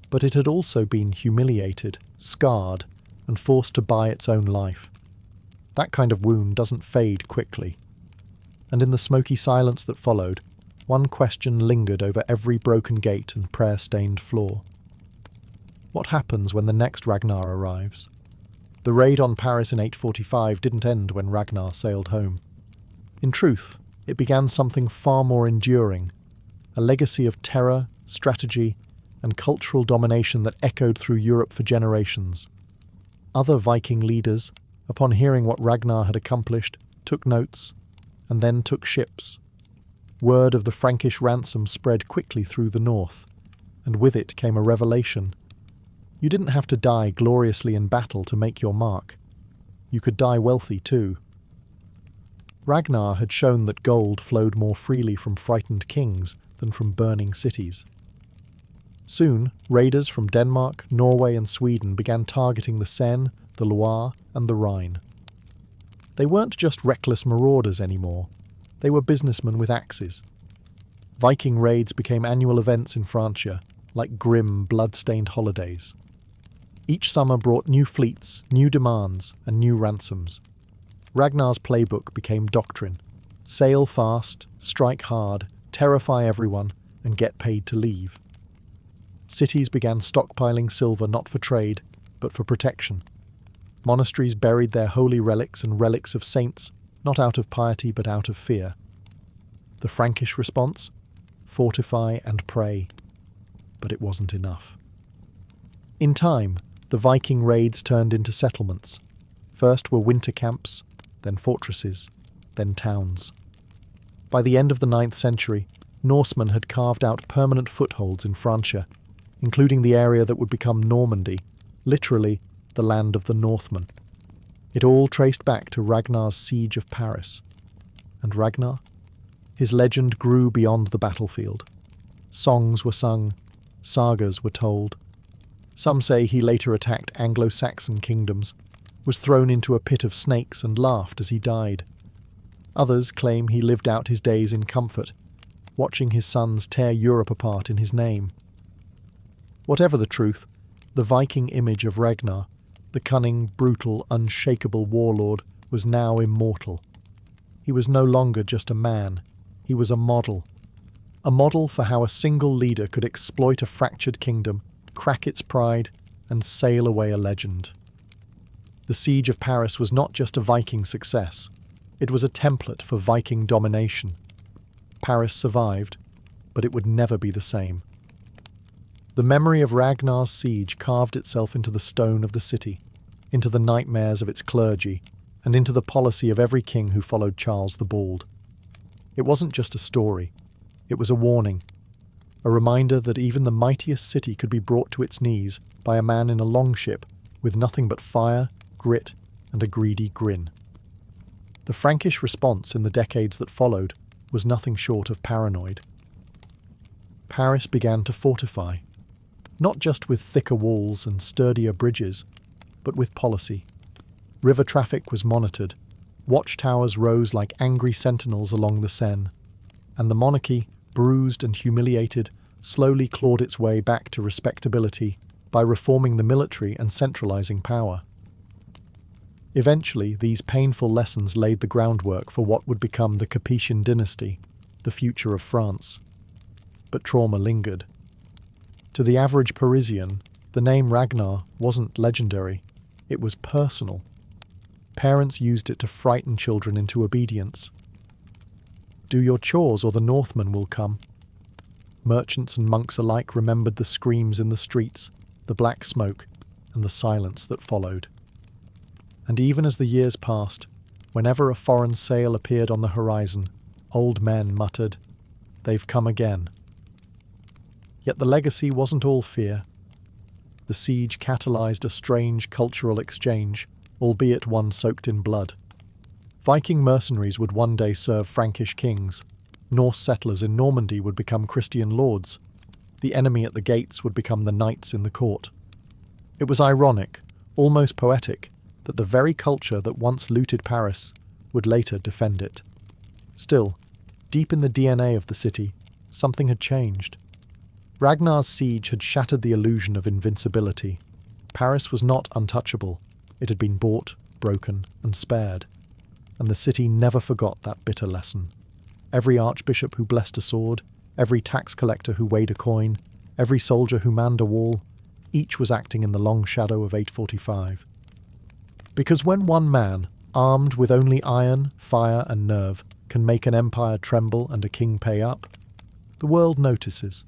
But it had also been humiliated, scarred, and forced to buy its own life. That kind of wound doesn't fade quickly. And in the smoky silence that followed, one question lingered over every broken gate and prayer-stained floor. What happens when the next Ragnar arrives? The raid on Paris in 845 didn't end when Ragnar sailed home. In truth, it began something far more enduring, a legacy of terror, strategy, and cultural domination that echoed through Europe for generations. Other Viking leaders, upon hearing what Ragnar had accomplished, took notes, and then took ships. Word of the Frankish ransom spread quickly through the north, and with it came a revelation. You didn't have to die gloriously in battle to make your mark. You could die wealthy too. Ragnar had shown that gold flowed more freely from frightened kings than from burning cities. Soon, raiders from Denmark, Norway and Sweden began targeting the Seine, the Loire and the Rhine. They weren't just reckless marauders anymore. They were businessmen with axes. Viking raids became annual events in Francia, like grim, blood-stained holidays. Each summer brought new fleets, new demands, and new ransoms. Ragnar's playbook became doctrine. Sail fast, strike hard, terrify everyone, and get paid to leave. Cities began stockpiling silver not for trade, but for protection. Monasteries buried their holy relics and relics of saints, not out of piety but out of fear. The Frankish response? Fortify and pray. But it wasn't enough. In time, the Viking raids turned into settlements. First were winter camps, then fortresses, then towns. By the end of the 9th century, Norsemen had carved out permanent footholds in Francia, including the area that would become Normandy, literally the land of the Northmen. It all traced back to Ragnar's siege of Paris. And Ragnar? His legend grew beyond the battlefield. Songs were sung, sagas were told. Some say he later attacked Anglo-Saxon kingdoms, was thrown into a pit of snakes and laughed as he died. Others claim he lived out his days in comfort, watching his sons tear Europe apart in his name. Whatever the truth, the Viking image of Ragnar, the cunning, brutal, unshakable warlord, was now immortal. He was no longer just a man, he was a model. A model for how a single leader could exploit a fractured kingdom, crack its pride, and sail away a legend. The siege of Paris was not just a Viking success, it was a template for Viking domination. Paris survived, but it would never be the same. The memory of Ragnar's siege carved itself into the stone of the city, into the nightmares of its clergy, and into the policy of every king who followed Charles the Bald. It wasn't just a story, it was a warning, a reminder that even the mightiest city could be brought to its knees by a man in a longship with nothing but fire, grit, and a greedy grin. The Frankish response in the decades that followed was nothing short of paranoid. Paris began to fortify, not just with thicker walls and sturdier bridges, but with policy. River traffic was monitored, watchtowers rose like angry sentinels along the Seine, and the monarchy, bruised and humiliated, slowly clawed its way back to respectability by reforming the military and centralizing power. Eventually, these painful lessons laid the groundwork for what would become the Capetian dynasty, the future of France. But trauma lingered. To the average Parisian, the name Ragnar wasn't legendary, it was personal. Parents used it to frighten children into obedience. Do your chores or the Northmen will come. Merchants and monks alike remembered the screams in the streets, the black smoke, and the silence that followed. And even as the years passed, whenever a foreign sail appeared on the horizon, old men muttered, "They've come again." Yet the legacy wasn't all fear. The siege catalyzed a strange cultural exchange, albeit one soaked in blood. Viking mercenaries would one day serve Frankish kings. Norse settlers in Normandy would become Christian lords. The enemy at the gates would become the knights in the court. It was ironic, almost poetic, that the very culture that once looted Paris would later defend it. Still, deep in the DNA of the city, something had changed. Ragnar's siege had shattered the illusion of invincibility. Paris was not untouchable. It had been bought, broken and spared, and the city never forgot that bitter lesson. Every archbishop who blessed a sword, every tax collector who weighed a coin, every soldier who manned a wall, each was acting in the long shadow of 845. Because when one man, armed with only iron, fire and nerve, can make an empire tremble and a king pay up, the world notices,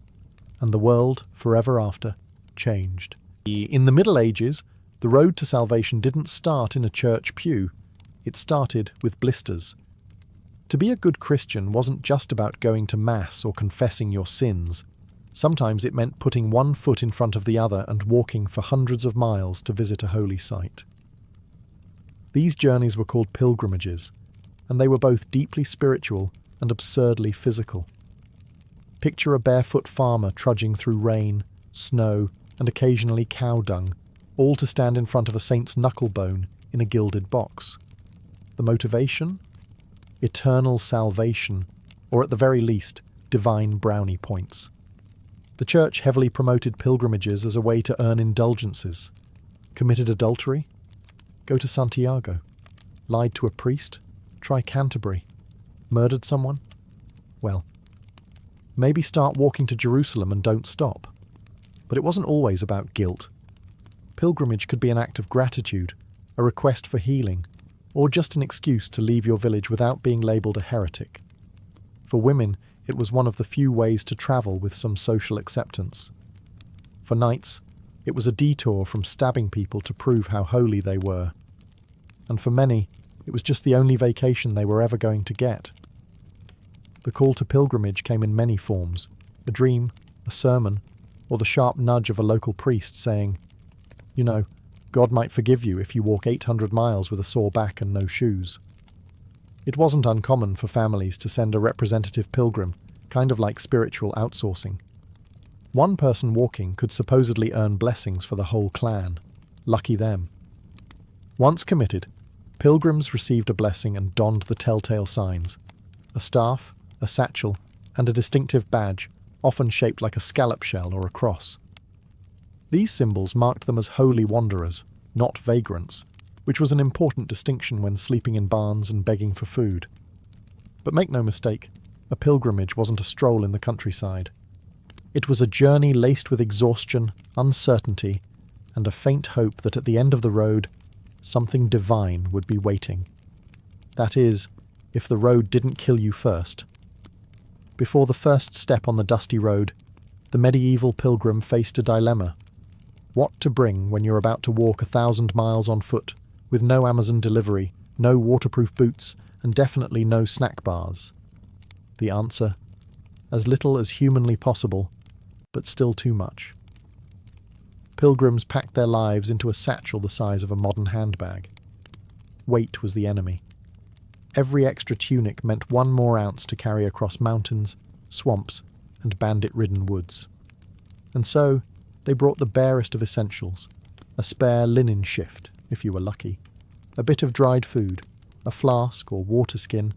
and the world, forever after, changed. In the Middle Ages, the road to salvation didn't start in a church pew, it started with blisters. To be a good Christian wasn't just about going to Mass or confessing your sins. Sometimes it meant putting one foot in front of the other and walking for hundreds of miles to visit a holy site. These journeys were called pilgrimages, and they were both deeply spiritual and absurdly physical. Picture a barefoot farmer trudging through rain, snow, and occasionally cow dung, all to stand in front of a saint's knucklebone in a gilded box. The motivation? Eternal salvation, or at the very least, divine brownie points. The church heavily promoted pilgrimages as a way to earn indulgences. Committed adultery? Go to Santiago. Lied to a priest? Try Canterbury. Murdered someone? Well, maybe start walking to Jerusalem and don't stop. But it wasn't always about guilt. Pilgrimage could be an act of gratitude, a request for healing, or just an excuse to leave your village without being labelled a heretic. For women, it was one of the few ways to travel with some social acceptance. For knights, it was a detour from stabbing people to prove how holy they were. And for many, it was just the only vacation they were ever going to get. The call to pilgrimage came in many forms: a dream, a sermon, or the sharp nudge of a local priest saying, "You know, God might forgive you if you walk 800 miles with a sore back and no shoes." It wasn't uncommon for families to send a representative pilgrim, kind of like spiritual outsourcing. One person walking could supposedly earn blessings for the whole clan. Lucky them. Once committed, pilgrims received a blessing and donned the telltale signs: a staff, a satchel, and a distinctive badge, often shaped like a scallop shell or a cross. These symbols marked them as holy wanderers, not vagrants, which was an important distinction when sleeping in barns and begging for food. But make no mistake, a pilgrimage wasn't a stroll in the countryside. It was a journey laced with exhaustion, uncertainty, and a faint hope that at the end of the road, something divine would be waiting. That is, if the road didn't kill you first. Before the first step on the dusty road, the medieval pilgrim faced a dilemma. What to bring when you're about to walk 1,000 miles on foot, with no Amazon delivery, no waterproof boots, and definitely no snack bars? The answer: as little as humanly possible, but still too much. Pilgrims packed their lives into a satchel the size of a modern handbag. Weight was the enemy. Every extra tunic meant one more ounce to carry across mountains, swamps, and bandit-ridden woods. And so, they brought the barest of essentials: a spare linen shift, if you were lucky, a bit of dried food, a flask or water skin,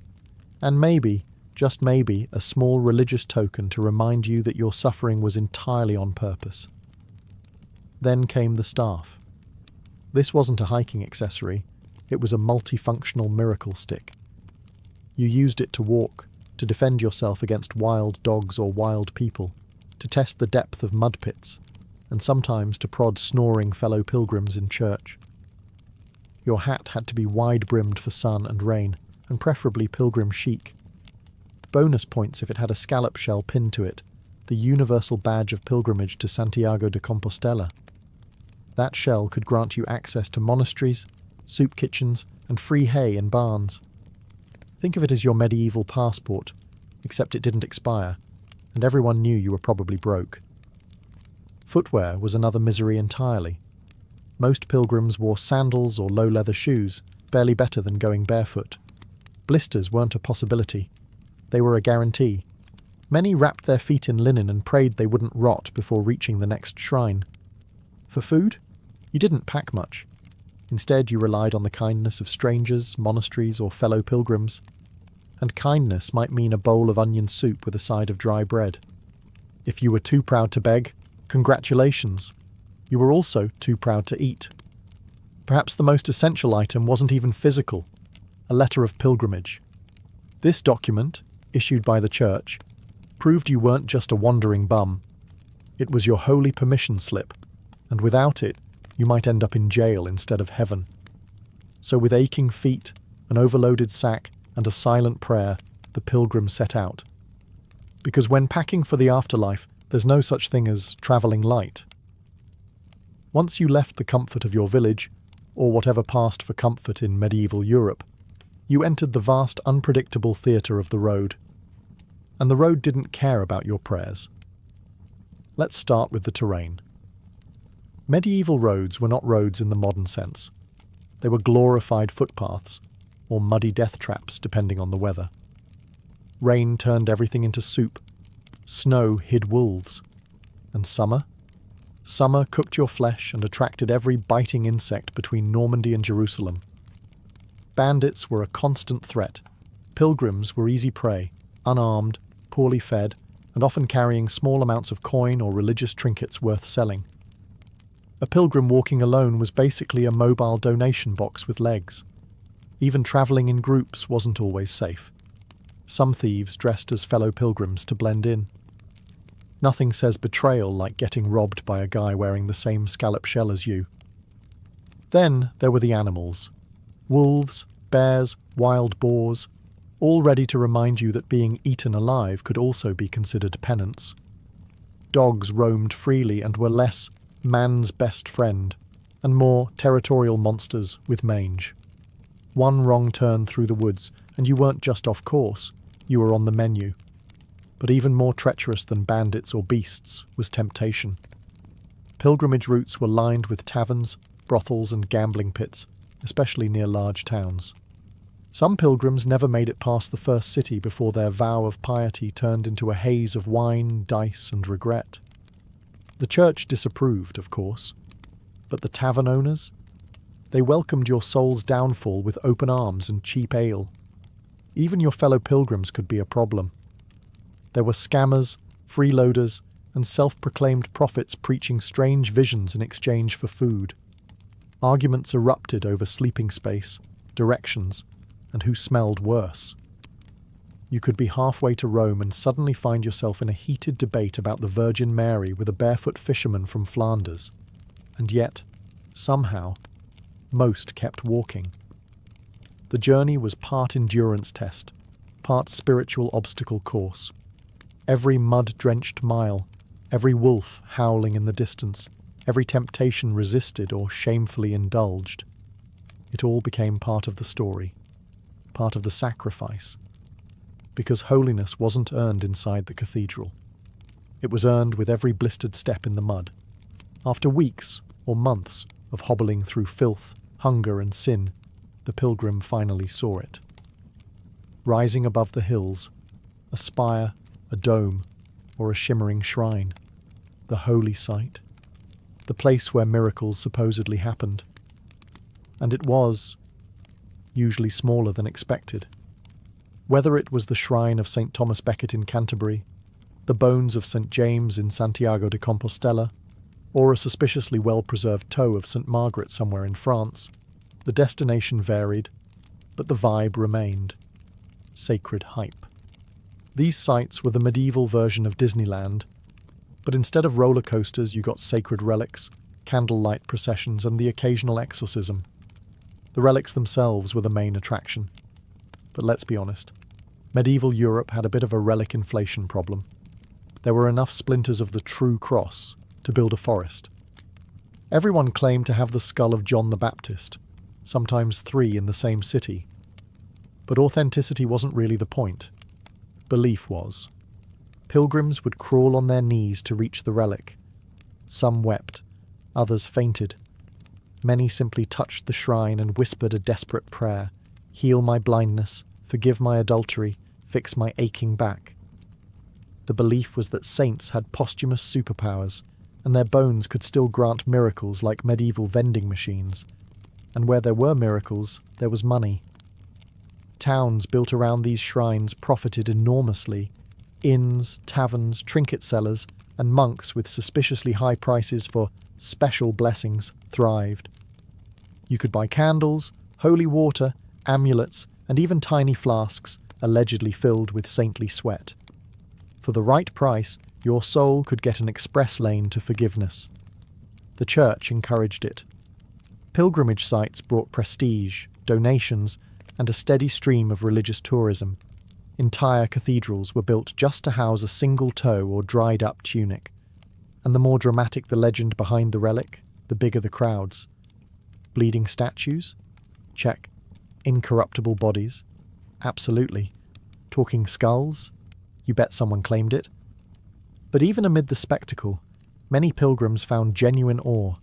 and maybe, just maybe, a small religious token to remind you that your suffering was entirely on purpose. Then came the staff. This wasn't a hiking accessory, it was a multifunctional miracle stick. You used it to walk, to defend yourself against wild dogs or wild people, to test the depth of mud pits, and sometimes to prod snoring fellow pilgrims in church. Your hat had to be wide-brimmed for sun and rain, and preferably pilgrim chic. Bonus points if it had a scallop shell pinned to it, the universal badge of pilgrimage to Santiago de Compostela. That shell could grant you access to monasteries, soup kitchens, and free hay in barns. Think of it as your medieval passport, except it didn't expire, and everyone knew you were probably broke. Footwear was another misery entirely. Most pilgrims wore sandals or low-leather shoes, barely better than going barefoot. Blisters weren't a possibility. They were a guarantee. Many wrapped their feet in linen and prayed they wouldn't rot before reaching the next shrine. For food, you didn't pack much. Instead, you relied on the kindness of strangers, monasteries, or fellow pilgrims. And kindness might mean a bowl of onion soup with a side of dry bread. If you were too proud to beg, congratulations. You were also too proud to eat. Perhaps the most essential item wasn't even physical, a letter of pilgrimage. This document, issued by the church, proved you weren't just a wandering bum. It was your holy permission slip, and without it, you might end up in jail instead of heaven. So with aching feet, an overloaded sack, and a silent prayer, the pilgrim set out. Because when packing for the afterlife, there's no such thing as travelling light. Once you left the comfort of your village, or whatever passed for comfort in medieval Europe, you entered the vast, unpredictable theatre of the road. And the road didn't care about your prayers. Let's start with the terrain. Medieval roads were not roads in the modern sense. They were glorified footpaths, or muddy death traps depending on the weather. Rain turned everything into soup. Snow hid wolves. And summer? Summer cooked your flesh and attracted every biting insect between Normandy and Jerusalem. Bandits were a constant threat. Pilgrims were easy prey, unarmed, poorly fed, and often carrying small amounts of coin or religious trinkets worth selling. A pilgrim walking alone was basically a mobile donation box with legs. Even travelling in groups wasn't always safe. Some thieves dressed as fellow pilgrims to blend in. Nothing says betrayal like getting robbed by a guy wearing the same scallop shell as you. Then there were the animals. Wolves, bears, wild boars, all ready to remind you that being eaten alive could also be considered penance. Dogs roamed freely and were less man's best friend, and more territorial monsters with mange. One wrong turn through the woods, and you weren't just off course, you were on the menu. But even more treacherous than bandits or beasts was temptation. Pilgrimage routes were lined with taverns, brothels and gambling pits, especially near large towns. Some pilgrims never made it past the first city before their vow of piety turned into a haze of wine, dice and regret. The church disapproved, of course, but the tavern owners? They welcomed your soul's downfall with open arms and cheap ale. Even your fellow pilgrims could be a problem. There were scammers, freeloaders, and self-proclaimed prophets preaching strange visions in exchange for food. Arguments erupted over sleeping space, directions, and who smelled worse. You could be halfway to Rome and suddenly find yourself in a heated debate about the Virgin Mary with a barefoot fisherman from Flanders. And yet, somehow, most kept walking. The journey was part endurance test, part spiritual obstacle course. Every mud-drenched mile, every wolf howling in the distance, every temptation resisted or shamefully indulged. It all became part of the story, part of the sacrifice. Because holiness wasn't earned inside the cathedral. It was earned with every blistered step in the mud. After weeks or months of hobbling through filth, hunger and sin, the pilgrim finally saw it. Rising above the hills, a spire, a dome, or a shimmering shrine, the holy site, the place where miracles supposedly happened. And it was, usually smaller than expected. Whether it was the shrine of St. Thomas Becket in Canterbury, the bones of St. James in Santiago de Compostela, or a suspiciously well-preserved toe of St. Margaret somewhere in France, the destination varied, but the vibe remained. Sacred hype. These sites were the medieval version of Disneyland, but instead of roller coasters you got sacred relics, candlelight processions and the occasional exorcism. The relics themselves were the main attraction. But let's be honest, medieval Europe had a bit of a relic inflation problem. There were enough splinters of the true cross to build a forest. Everyone claimed to have the skull of John the Baptist, sometimes 3 in the same city. But authenticity wasn't really the point. Belief was. Pilgrims would crawl on their knees to reach the relic. Some wept, others fainted. Many simply touched the shrine and whispered a desperate prayer. Heal my blindness, forgive my adultery, fix my aching back. The belief was that saints had posthumous superpowers, and their bones could still grant miracles like medieval vending machines. And where there were miracles, there was money. Towns built around these shrines profited enormously. Inns, taverns, trinket sellers, and monks with suspiciously high prices for special blessings thrived. You could buy candles, holy water, amulets, and even tiny flasks allegedly filled with saintly sweat. For the right price, your soul could get an express lane to forgiveness. The church encouraged it. Pilgrimage sites brought prestige, donations, and a steady stream of religious tourism. Entire cathedrals were built just to house a single toe or dried-up tunic. And the more dramatic the legend behind the relic, the bigger the crowds. Bleeding statues? Check. Incorruptible bodies? Absolutely. Talking skulls? You bet someone claimed it. But even amid the spectacle, many pilgrims found genuine awe.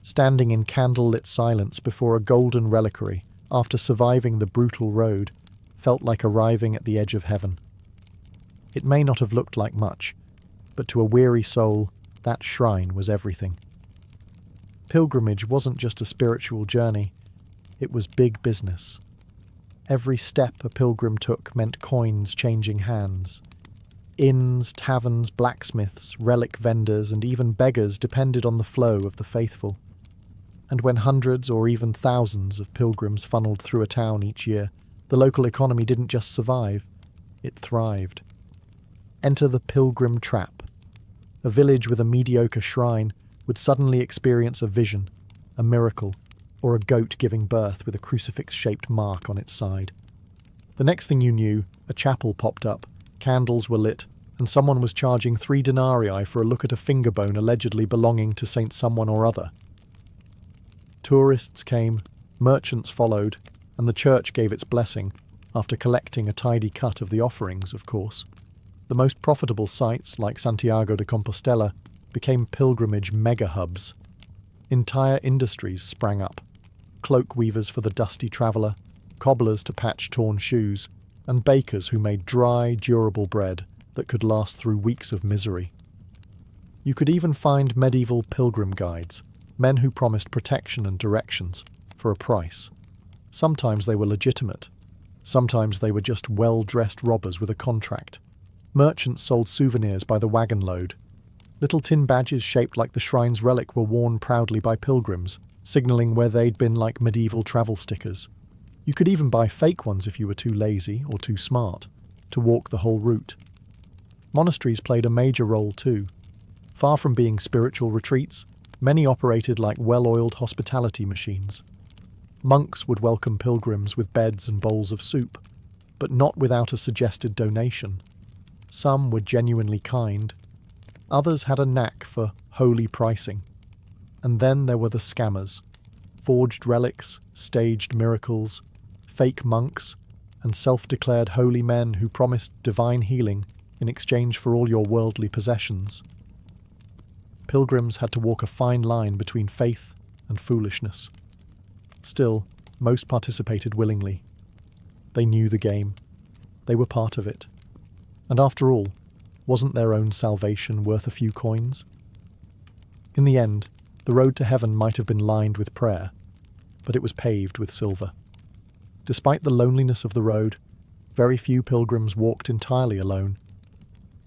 Standing in candle-lit silence before a golden reliquary after surviving the brutal road felt like arriving at the edge of heaven. It may not have looked like much, but to a weary soul, that shrine was everything. Pilgrimage wasn't just a spiritual journey, it was big business. Every step a pilgrim took meant coins changing hands. Inns, taverns, blacksmiths, relic vendors, and even beggars depended on the flow of the faithful. And when hundreds or even thousands of pilgrims funneled through a town each year, the local economy didn't just survive, it thrived. Enter the pilgrim trap. A village with a mediocre shrine would suddenly experience a vision, a miracle, or a goat giving birth with a crucifix-shaped mark on its side. The next thing you knew, a chapel popped up, candles were lit, and someone was charging 3 denarii for a look at a finger bone allegedly belonging to Saint someone or other. Tourists came, merchants followed, and the church gave its blessing, after collecting a tidy cut of the offerings, of course. The most profitable sites, like Santiago de Compostela, became pilgrimage mega-hubs. Entire industries sprang up. Cloak weavers for the dusty traveller, cobblers to patch torn shoes, and bakers who made dry, durable bread that could last through weeks of misery. You could even find medieval pilgrim guides, men who promised protection and directions, for a price. Sometimes they were legitimate. Sometimes they were just well-dressed robbers with a contract. Merchants sold souvenirs by the wagon load. Little tin badges shaped like the shrine's relic were worn proudly by pilgrims, signalling where they'd been like medieval travel stickers. You could even buy fake ones if you were too lazy or too smart to walk the whole route. Monasteries played a major role too. Far from being spiritual retreats, many operated like well-oiled hospitality machines. Monks would welcome pilgrims with beds and bowls of soup, but not without a suggested donation. Some were genuinely kind. Others had a knack for holy pricing. And then there were the scammers. Forged relics, staged miracles, fake monks, and self-declared holy men who promised divine healing in exchange for all your worldly possessions. Pilgrims had to walk a fine line between faith and foolishness. Still, most participated willingly. They knew the game. They were part of it. And after all, wasn't their own salvation worth a few coins? In the end, the road to heaven might have been lined with prayer, but it was paved with silver. Despite the loneliness of the road, very few pilgrims walked entirely alone.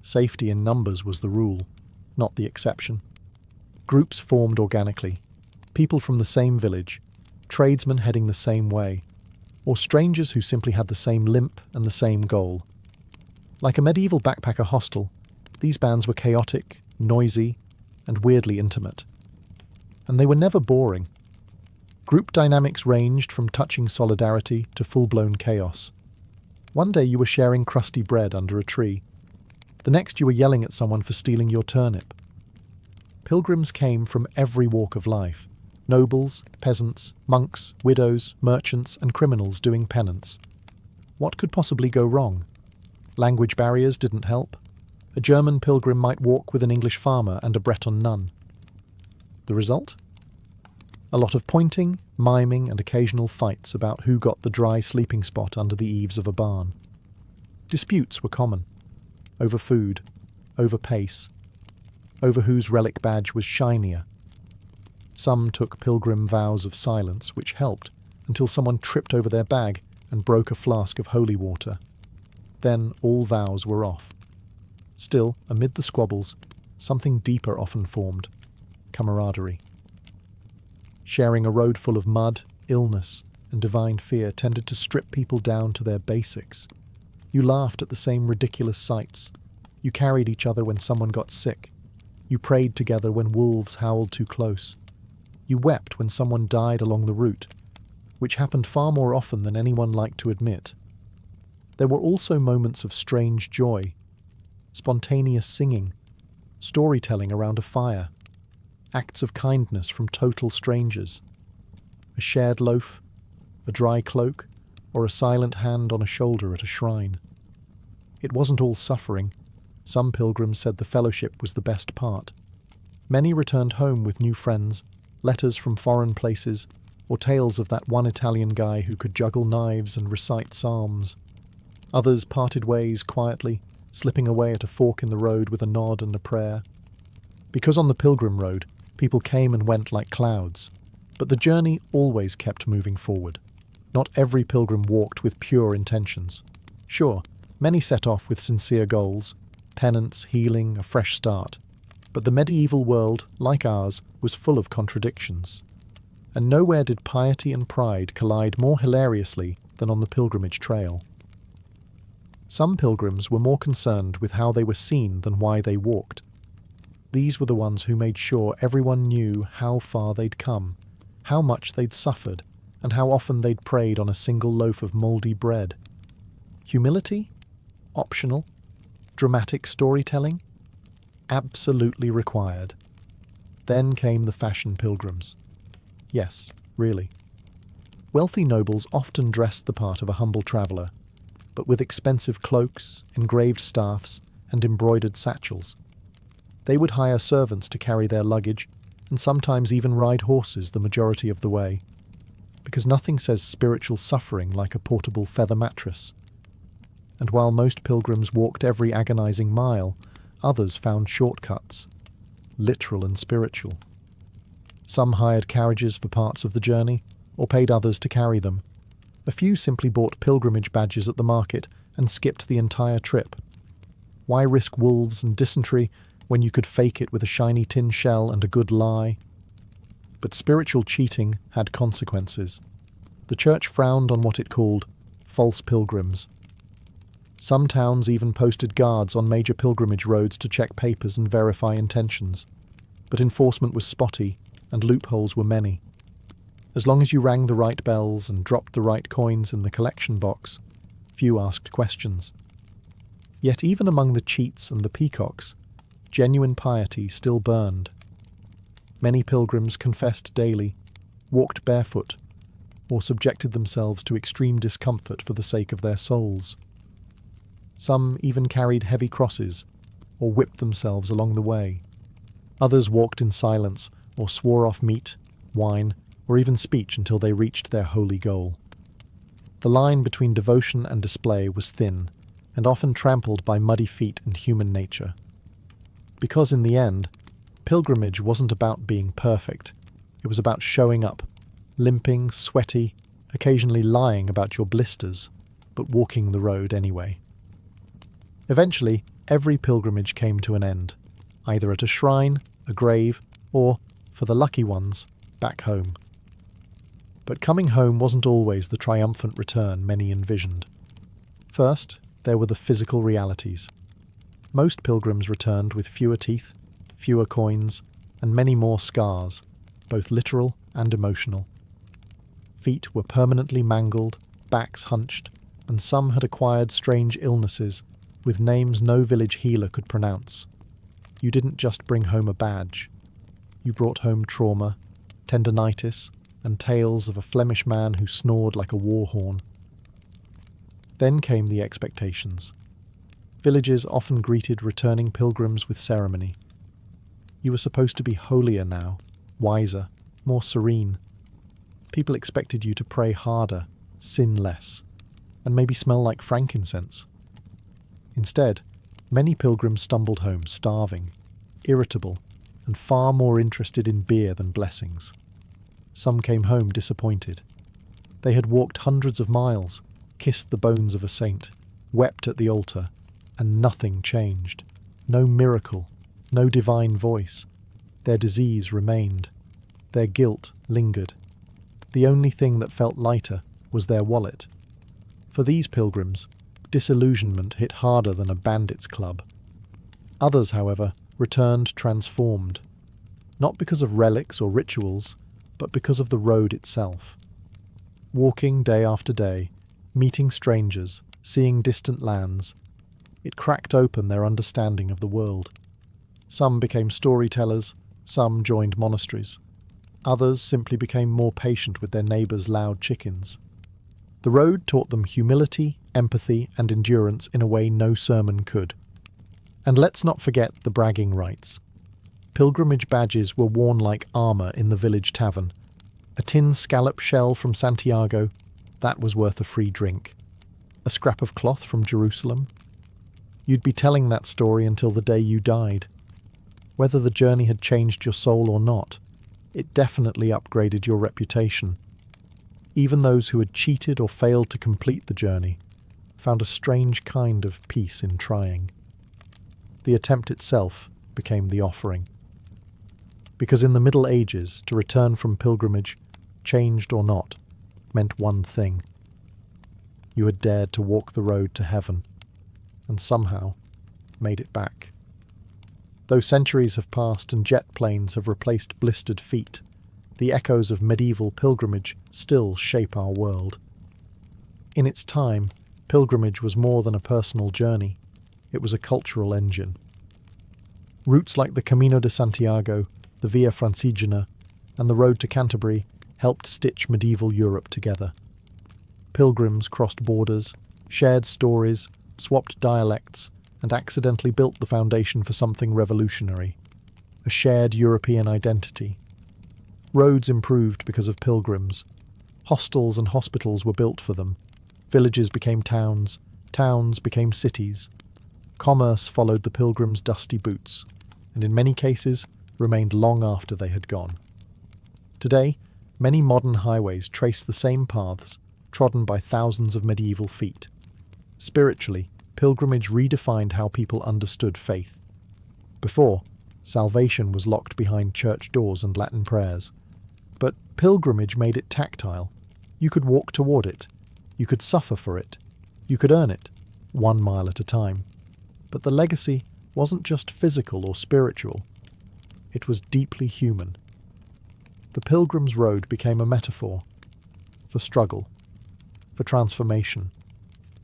Safety in numbers was the rule, not the exception. Groups formed organically, people from the same village, tradesmen heading the same way, or strangers who simply had the same limp and the same goal. Like a medieval backpacker hostel, these bands were chaotic, noisy, and weirdly intimate. And they were never boring. Group dynamics ranged from touching solidarity to full-blown chaos. One day you were sharing crusty bread under a tree. The next you were yelling at someone for stealing your turnip. Pilgrims came from every walk of life. Nobles, peasants, monks, widows, merchants, and criminals doing penance. What could possibly go wrong? Language barriers didn't help. A German pilgrim might walk with an English farmer and a Breton nun. The result? A lot of pointing, miming, and occasional fights about who got the dry sleeping spot under the eaves of a barn. Disputes were common. Over food, over pace, over whose relic badge was shinier. Some took pilgrim vows of silence, which helped, until someone tripped over their bag and broke a flask of holy water. Then all vows were off. Still, amid the squabbles, something deeper often formed: camaraderie. Sharing a road full of mud, illness, and divine fear tended to strip people down to their basics. You laughed at the same ridiculous sights. You carried each other when someone got sick. You prayed together when wolves howled too close. You wept when someone died along the route, which happened far more often than anyone liked to admit. There were also moments of strange joy, spontaneous singing, storytelling around a fire, acts of kindness from total strangers, a shared loaf, a dry cloak, or a silent hand on a shoulder at a shrine. It wasn't all suffering. Some pilgrims said the fellowship was the best part. Many returned home with new friends, letters from foreign places, or tales of that one Italian guy who could juggle knives and recite psalms. Others parted ways quietly, slipping away at a fork in the road with a nod and a prayer. Because on the pilgrim road, people came and went like clouds, but the journey always kept moving forward. Not every pilgrim walked with pure intentions. Sure, many set off with sincere goals, penance, healing, a fresh start. But the medieval world, like ours, was full of contradictions. And nowhere did piety and pride collide more hilariously than on the pilgrimage trail. Some pilgrims were more concerned with how they were seen than why they walked. These were the ones who made sure everyone knew how far they'd come, how much they'd suffered, and how often they'd prayed on a single loaf of mouldy bread. Humility? Optional. Dramatic storytelling? Absolutely required. Then came the fashion pilgrims. Yes, really. Wealthy nobles often dressed the part of a humble traveller, but with expensive cloaks, engraved staffs, and embroidered satchels. They would hire servants to carry their luggage, and sometimes even ride horses the majority of the way, because nothing says spiritual suffering like a portable feather mattress. And while most pilgrims walked every agonizing mile, others found shortcuts, literal and spiritual. Some hired carriages for parts of the journey, or paid others to carry them. A few simply bought pilgrimage badges at the market and skipped the entire trip. Why risk wolves and dysentery when you could fake it with a shiny tin shell and a good lie? But spiritual cheating had consequences. The church frowned on what it called false pilgrims. Some towns even posted guards on major pilgrimage roads to check papers and verify intentions. But enforcement was spotty, and loopholes were many. As long as you rang the right bells and dropped the right coins in the collection box, few asked questions. Yet even among the cheats and the peacocks, genuine piety still burned. Many pilgrims confessed daily, walked barefoot, or subjected themselves to extreme discomfort for the sake of their souls. Some even carried heavy crosses, or whipped themselves along the way. Others walked in silence, or swore off meat, wine, or even speech until they reached their holy goal. The line between devotion and display was thin, and often trampled by muddy feet and human nature. Because in the end, pilgrimage wasn't about being perfect. It was about showing up, limping, sweaty, occasionally lying about your blisters, but walking the road anyway. Eventually, every pilgrimage came to an end, either at a shrine, a grave, or, for the lucky ones, back home. But coming home wasn't always the triumphant return many envisioned. First, there were the physical realities. Most pilgrims returned with fewer teeth, fewer coins, and many more scars, both literal and emotional. Feet were permanently mangled, backs hunched, and some had acquired strange illnesses with names no village healer could pronounce. You didn't just bring home a badge. You brought home trauma, tendinitis, and tales of a Flemish man who snored like a war horn. Then came the expectations. Villages often greeted returning pilgrims with ceremony. You were supposed to be holier now, wiser, more serene. People expected you to pray harder, sin less, and maybe smell like frankincense. Instead, many pilgrims stumbled home starving, irritable, and far more interested in beer than blessings. Some came home disappointed. They had walked hundreds of miles, kissed the bones of a saint, wept at the altar, and nothing changed. No miracle, no divine voice. Their disease remained. Their guilt lingered. The only thing that felt lighter was their wallet. For these pilgrims, disillusionment hit harder than a bandit's club. Others, however, returned transformed, not because of relics or rituals, but because of the road itself. Walking day after day, meeting strangers, seeing distant lands, it cracked open their understanding of the world. Some became storytellers, some joined monasteries. Others simply became more patient with their neighbours' loud chickens. The road taught them humility, empathy, and endurance in a way no sermon could. And let's not forget the bragging rights. Pilgrimage badges were worn like armour in the village tavern. A tin scallop shell from Santiago, that was worth a free drink. A scrap of cloth from Jerusalem. You'd be telling that story until the day you died. Whether the journey had changed your soul or not, it definitely upgraded your reputation. Even those who had cheated or failed to complete the journey found a strange kind of peace in trying. The attempt itself became the offering. Because in the Middle Ages, to return from pilgrimage, changed or not, meant one thing. You had dared to walk the road to heaven, and somehow made it back. Though centuries have passed and jet planes have replaced blistered feet, the echoes of medieval pilgrimage still shape our world. In its time, pilgrimage was more than a personal journey. It was a cultural engine. Routes like the Camino de Santiago, the Via Francigena, and the road to Canterbury helped stitch medieval Europe together. Pilgrims crossed borders, shared stories, swapped dialects, and accidentally built the foundation for something revolutionary, a shared European identity. Roads improved because of pilgrims. Hostels and hospitals were built for them. Villages became towns, towns became cities. Commerce followed the pilgrims' dusty boots, and in many cases remained long after they had gone. Today, many modern highways trace the same paths, trodden by thousands of medieval feet. Spiritually, pilgrimage redefined how people understood faith. Before, salvation was locked behind church doors and Latin prayers. But pilgrimage made it tactile. You could walk toward it. You could suffer for it. You could earn it, 1 mile at a time. But the legacy wasn't just physical or spiritual. It was deeply human. The Pilgrim's Road became a metaphor for struggle, for transformation,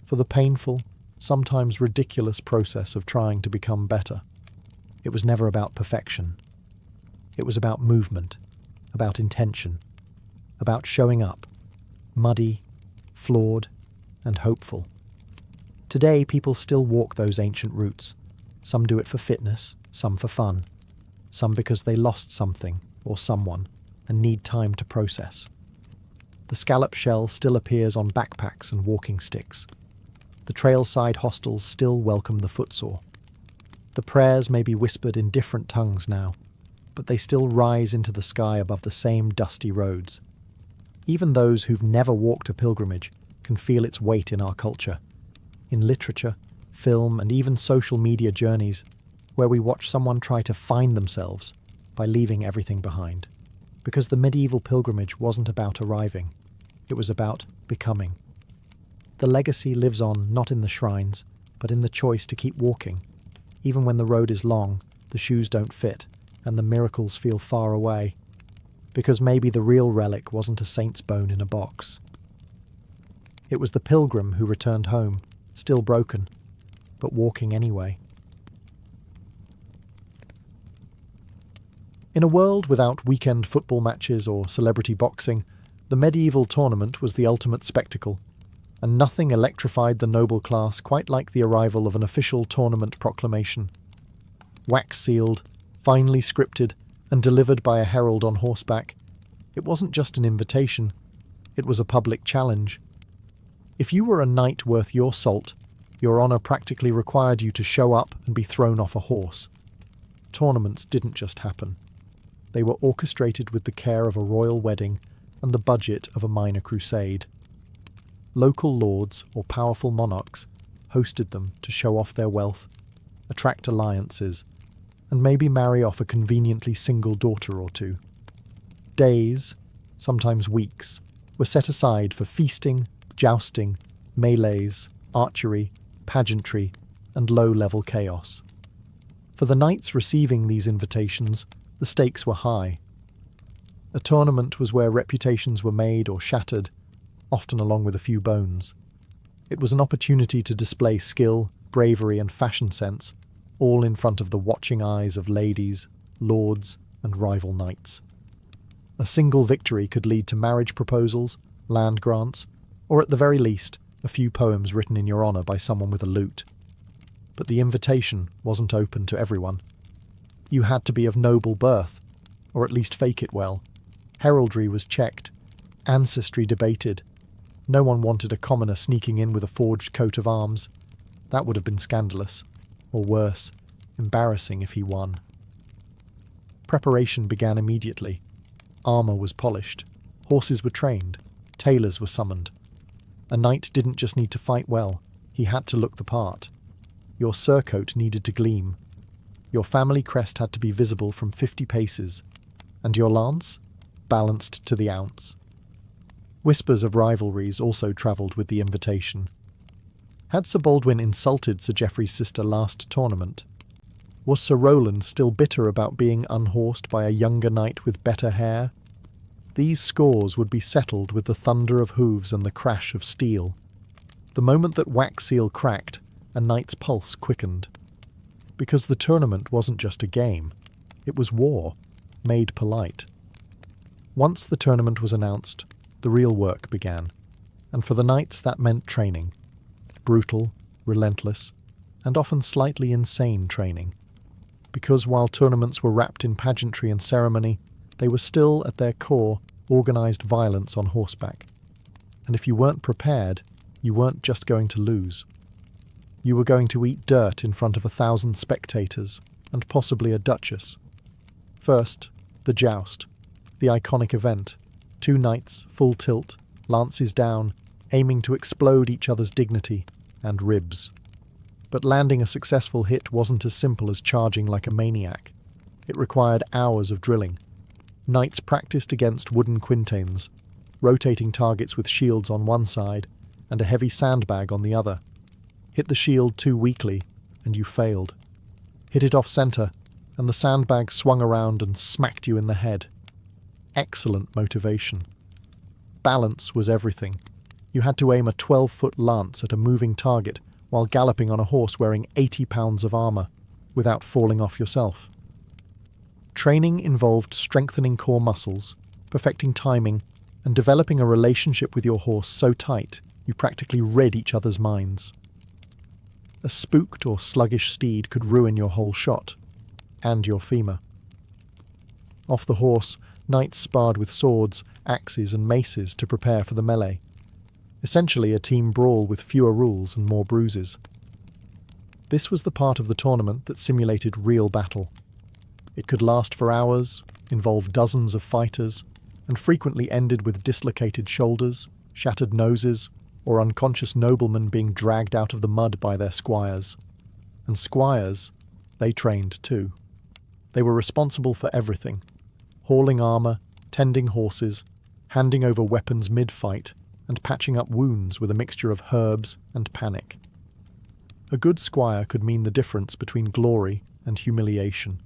for the painful, sometimes ridiculous process of trying to become better. It was never about perfection. It was about movement, about intention, about showing up, muddy, flawed, and hopeful. Today, people still walk those ancient routes. Some do it for fitness, some for fun, some because they lost something or someone and need time to process. The scallop shell still appears on backpacks and walking sticks. The trailside hostels still welcome the footsore. The prayers may be whispered in different tongues now, but they still rise into the sky above the same dusty roads. Even those who've never walked a pilgrimage can feel its weight in our culture. In literature, film, and even social media journeys, where we watch someone try to find themselves by leaving everything behind. Because the medieval pilgrimage wasn't about arriving, it was about becoming. The legacy lives on not in the shrines, but in the choice to keep walking. Even when the road is long, the shoes don't fit, and the miracles feel far away. Because maybe the real relic wasn't a saint's bone in a box. It was the pilgrim who returned home, still broken, but walking anyway. In a world without weekend football matches or celebrity boxing, the medieval tournament was the ultimate spectacle, and nothing electrified the noble class quite like the arrival of an official tournament proclamation. Wax-sealed, finely scripted, and delivered by a herald on horseback, it wasn't just an invitation, it was a public challenge. If you were a knight worth your salt, your honour practically required you to show up and be thrown off a horse. Tournaments didn't just happen. They were orchestrated with the care of a royal wedding and the budget of a minor crusade. Local lords or powerful monarchs hosted them to show off their wealth, attract alliances, and maybe marry off a conveniently single daughter or two. Days, sometimes weeks, were set aside for feasting, jousting, melees, archery, pageantry, and low-level chaos. For the knights receiving these invitations, the stakes were high. A tournament was where reputations were made or shattered, often along with a few bones. It was an opportunity to display skill, bravery, and fashion sense, all in front of the watching eyes of ladies, lords, and rival knights. A single victory could lead to marriage proposals, land grants, or at the very least, a few poems written in your honour by someone with a lute. But the invitation wasn't open to everyone. You had to be of noble birth, or at least fake it well. Heraldry was checked, ancestry debated. No one wanted a commoner sneaking in with a forged coat of arms. That would have been scandalous, or worse, embarrassing if he won. Preparation began immediately. Armour was polished, horses were trained, tailors were summoned. A knight didn't just need to fight well, he had to look the part. Your surcoat needed to gleam. Your family crest had to be visible from 50 paces, and your lance balanced to the ounce. Whispers of rivalries also travelled with the invitation. Had Sir Baldwin insulted Sir Geoffrey's sister last tournament? Was Sir Rowland still bitter about being unhorsed by a younger knight with better hair? These scores would be settled with the thunder of hooves and the crash of steel. The moment that wax seal cracked, a knight's pulse quickened. Because the tournament wasn't just a game, it was war, made polite. Once the tournament was announced, the real work began, and for the knights that meant training. Brutal, relentless, and often slightly insane training. Because while tournaments were wrapped in pageantry and ceremony, they were still, at their core, organised violence on horseback. And if you weren't prepared, you weren't just going to lose. You were going to eat dirt in front of 1,000 spectators, and possibly a duchess. First, the joust, the iconic event. 2 knights, full tilt, lances down, aiming to explode each other's dignity and ribs. But landing a successful hit wasn't as simple as charging like a maniac. It required hours of drilling. Knights practiced against wooden quintains, rotating targets with shields on one side and a heavy sandbag on the other. Hit the shield too weakly, and you failed. Hit it off-centre, and the sandbag swung around and smacked you in the head. Excellent motivation. Balance was everything. You had to aim a 12-foot lance at a moving target while galloping on a horse wearing 80 pounds of armour, without falling off yourself. Training involved strengthening core muscles, perfecting timing, and developing a relationship with your horse so tight you practically read each other's minds. A spooked or sluggish steed could ruin your whole shot, and your femur. Off the horse, knights sparred with swords, axes, and maces to prepare for the melee. Essentially a team brawl with fewer rules and more bruises. This was the part of the tournament that simulated real battle. It could last for hours, involve dozens of fighters, and frequently ended with dislocated shoulders, shattered noses, or unconscious noblemen being dragged out of the mud by their squires. And squires, they trained too. They were responsible for everything: hauling armour, tending horses, handing over weapons mid-fight, and patching up wounds with a mixture of herbs and panic. A good squire could mean the difference between glory and humiliation.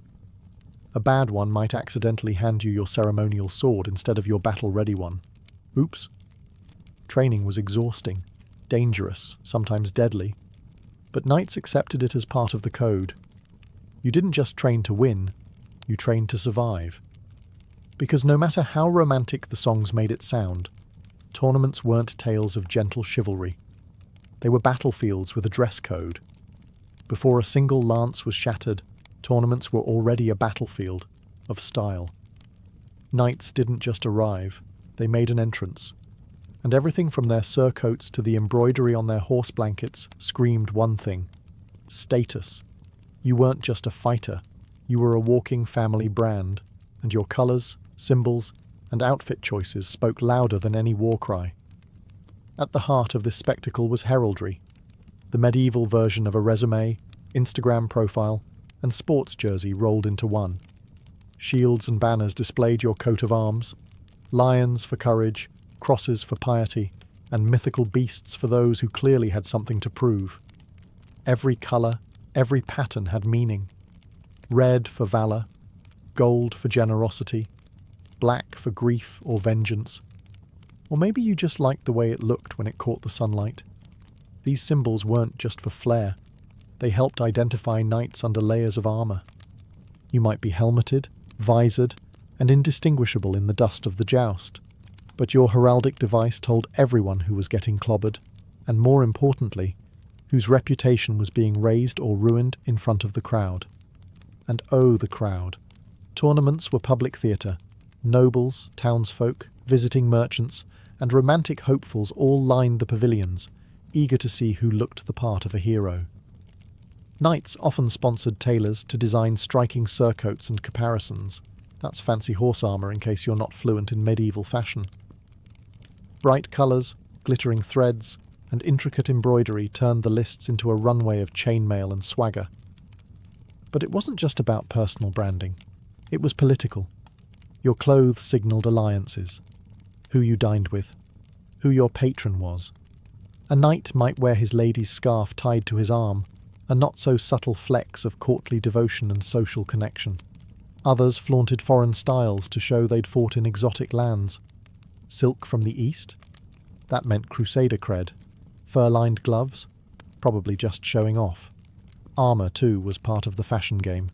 A bad one might accidentally hand you your ceremonial sword instead of your battle-ready one. Oops. Training was exhausting, dangerous, sometimes deadly, but knights accepted it as part of the code. You didn't just train to win, you trained to survive. Because no matter how romantic the songs made it sound, tournaments weren't tales of gentle chivalry. They were battlefields with a dress code. Before a single lance was shattered, tournaments were already a battlefield of style. Knights didn't just arrive, they made an entrance. And everything from their surcoats to the embroidery on their horse blankets screamed one thing: status. You weren't just a fighter, you were a walking family brand, and your colours, symbols, and outfit choices spoke louder than any war cry. At the heart of this spectacle was heraldry, the medieval version of a resume, Instagram profile, and sports jersey rolled into one. Shields and banners displayed your coat of arms, lions for courage, crosses for piety, and mythical beasts for those who clearly had something to prove. Every colour, every pattern had meaning. Red for valour, gold for generosity, black for grief or vengeance. Or maybe you just liked the way it looked when it caught the sunlight. These symbols weren't just for flair. They helped identify knights under layers of armour. You might be helmeted, visored, and indistinguishable in the dust of the joust, but your heraldic device told everyone who was getting clobbered, and more importantly, whose reputation was being raised or ruined in front of the crowd. And oh, the crowd. Tournaments were public theatre. Nobles, townsfolk, visiting merchants, and romantic hopefuls all lined the pavilions, eager to see who looked the part of a hero. Knights often sponsored tailors to design striking surcoats and caparisons. That's fancy horse armour in case you're not fluent in medieval fashion. Bright colours, glittering threads, and intricate embroidery turned the lists into a runway of chainmail and swagger. But it wasn't just about personal branding. It was political. Your clothes signalled alliances, who you dined with, who your patron was. A knight might wear his lady's scarf tied to his arm, a not-so-subtle flex of courtly devotion and social connection. Others flaunted foreign styles to show they'd fought in exotic lands. Silk from the east? That meant crusader cred. Fur-lined gloves? Probably just showing off. Armour, too, was part of the fashion game.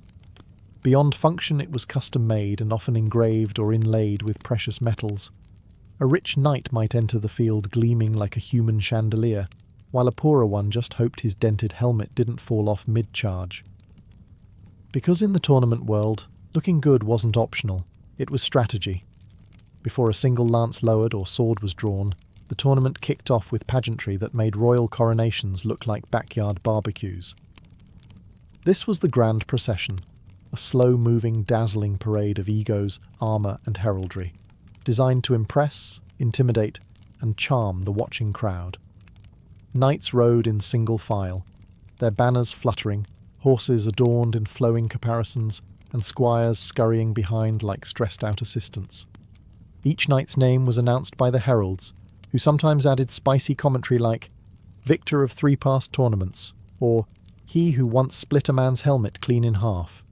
Beyond function, it was custom-made and often engraved or inlaid with precious metals. A rich knight might enter the field gleaming like a human chandelier, while a poorer one just hoped his dented helmet didn't fall off mid-charge. Because in the tournament world, looking good wasn't optional, it was strategy. Before a single lance lowered or sword was drawn, the tournament kicked off with pageantry that made royal coronations look like backyard barbecues. This was the grand procession, a slow-moving, dazzling parade of egos, armour and heraldry, designed to impress, intimidate, and charm the watching crowd. Knights rode in single file, their banners fluttering, horses adorned in flowing caparisons, and squires scurrying behind like stressed-out assistants. Each knight's name was announced by the heralds, who sometimes added spicy commentary like, "Victor of 3 past tournaments," or "He who once split a man's helmet clean in half."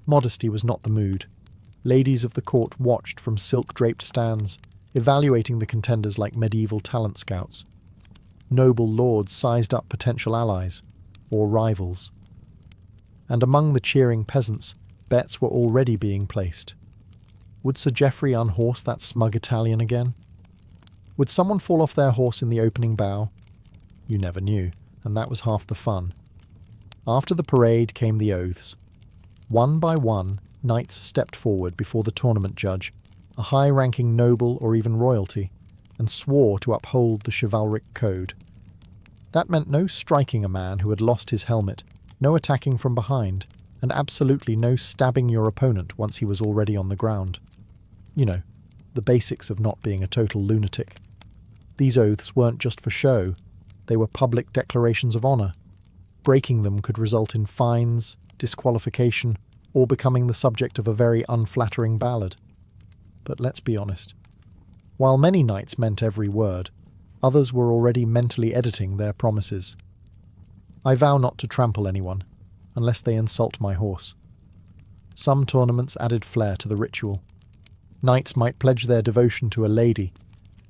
Modesty was not the mood. Ladies of the court watched from silk-draped stands, evaluating the contenders like medieval talent scouts. Noble lords sized up potential allies, or rivals. And among the cheering peasants, bets were already being placed. Would Sir Geoffrey unhorse that smug Italian again? Would someone fall off their horse in the opening bow? You never knew, and that was half the fun. After the parade came the oaths. One by one, knights stepped forward before the tournament judge, a high-ranking noble or even royalty, and swore to uphold the chivalric code. That meant no striking a man who had lost his helmet, no attacking from behind, and absolutely no stabbing your opponent once he was already on the ground. You know, the basics of not being a total lunatic. These oaths weren't just for show, they were public declarations of honour. Breaking them could result in fines, disqualification, or becoming the subject of a very unflattering ballad. But let's be honest. While many knights meant every word, others were already mentally editing their promises. I vow not to trample anyone, unless they insult my horse. Some tournaments added flair to the ritual. Knights might pledge their devotion to a lady,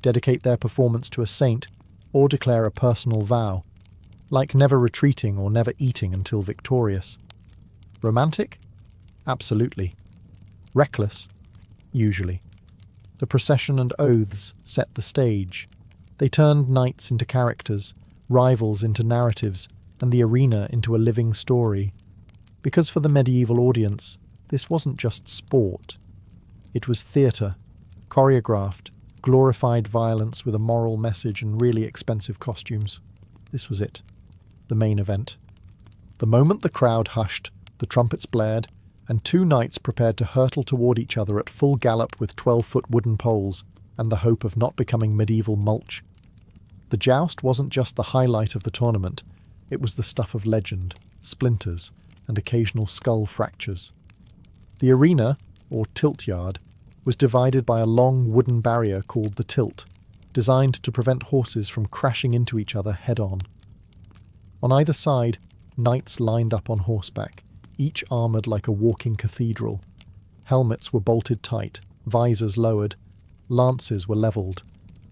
dedicate their performance to a saint, or declare a personal vow, like never retreating or never eating until victorious. Romantic? Absolutely. Reckless? Usually. The procession and oaths set the stage. They turned knights into characters, rivals into narratives, and the arena into a living story. Because for the medieval audience, this wasn't just sport. It was theatre, choreographed, glorified violence with a moral message and really expensive costumes. This was it. The main event. The moment the crowd hushed, the trumpets blared, and 2 knights prepared to hurtle toward each other at full gallop with 12-foot wooden poles, and the hope of not becoming medieval mulch. The joust wasn't just the highlight of the tournament, it was the stuff of legend, splinters, and occasional skull fractures. The arena, or tilt yard, was divided by a long wooden barrier called the tilt, designed to prevent horses from crashing into each other head-on. On either side, knights lined up on horseback, each armoured like a walking cathedral. Helmets were bolted tight, visors lowered, lances were levelled,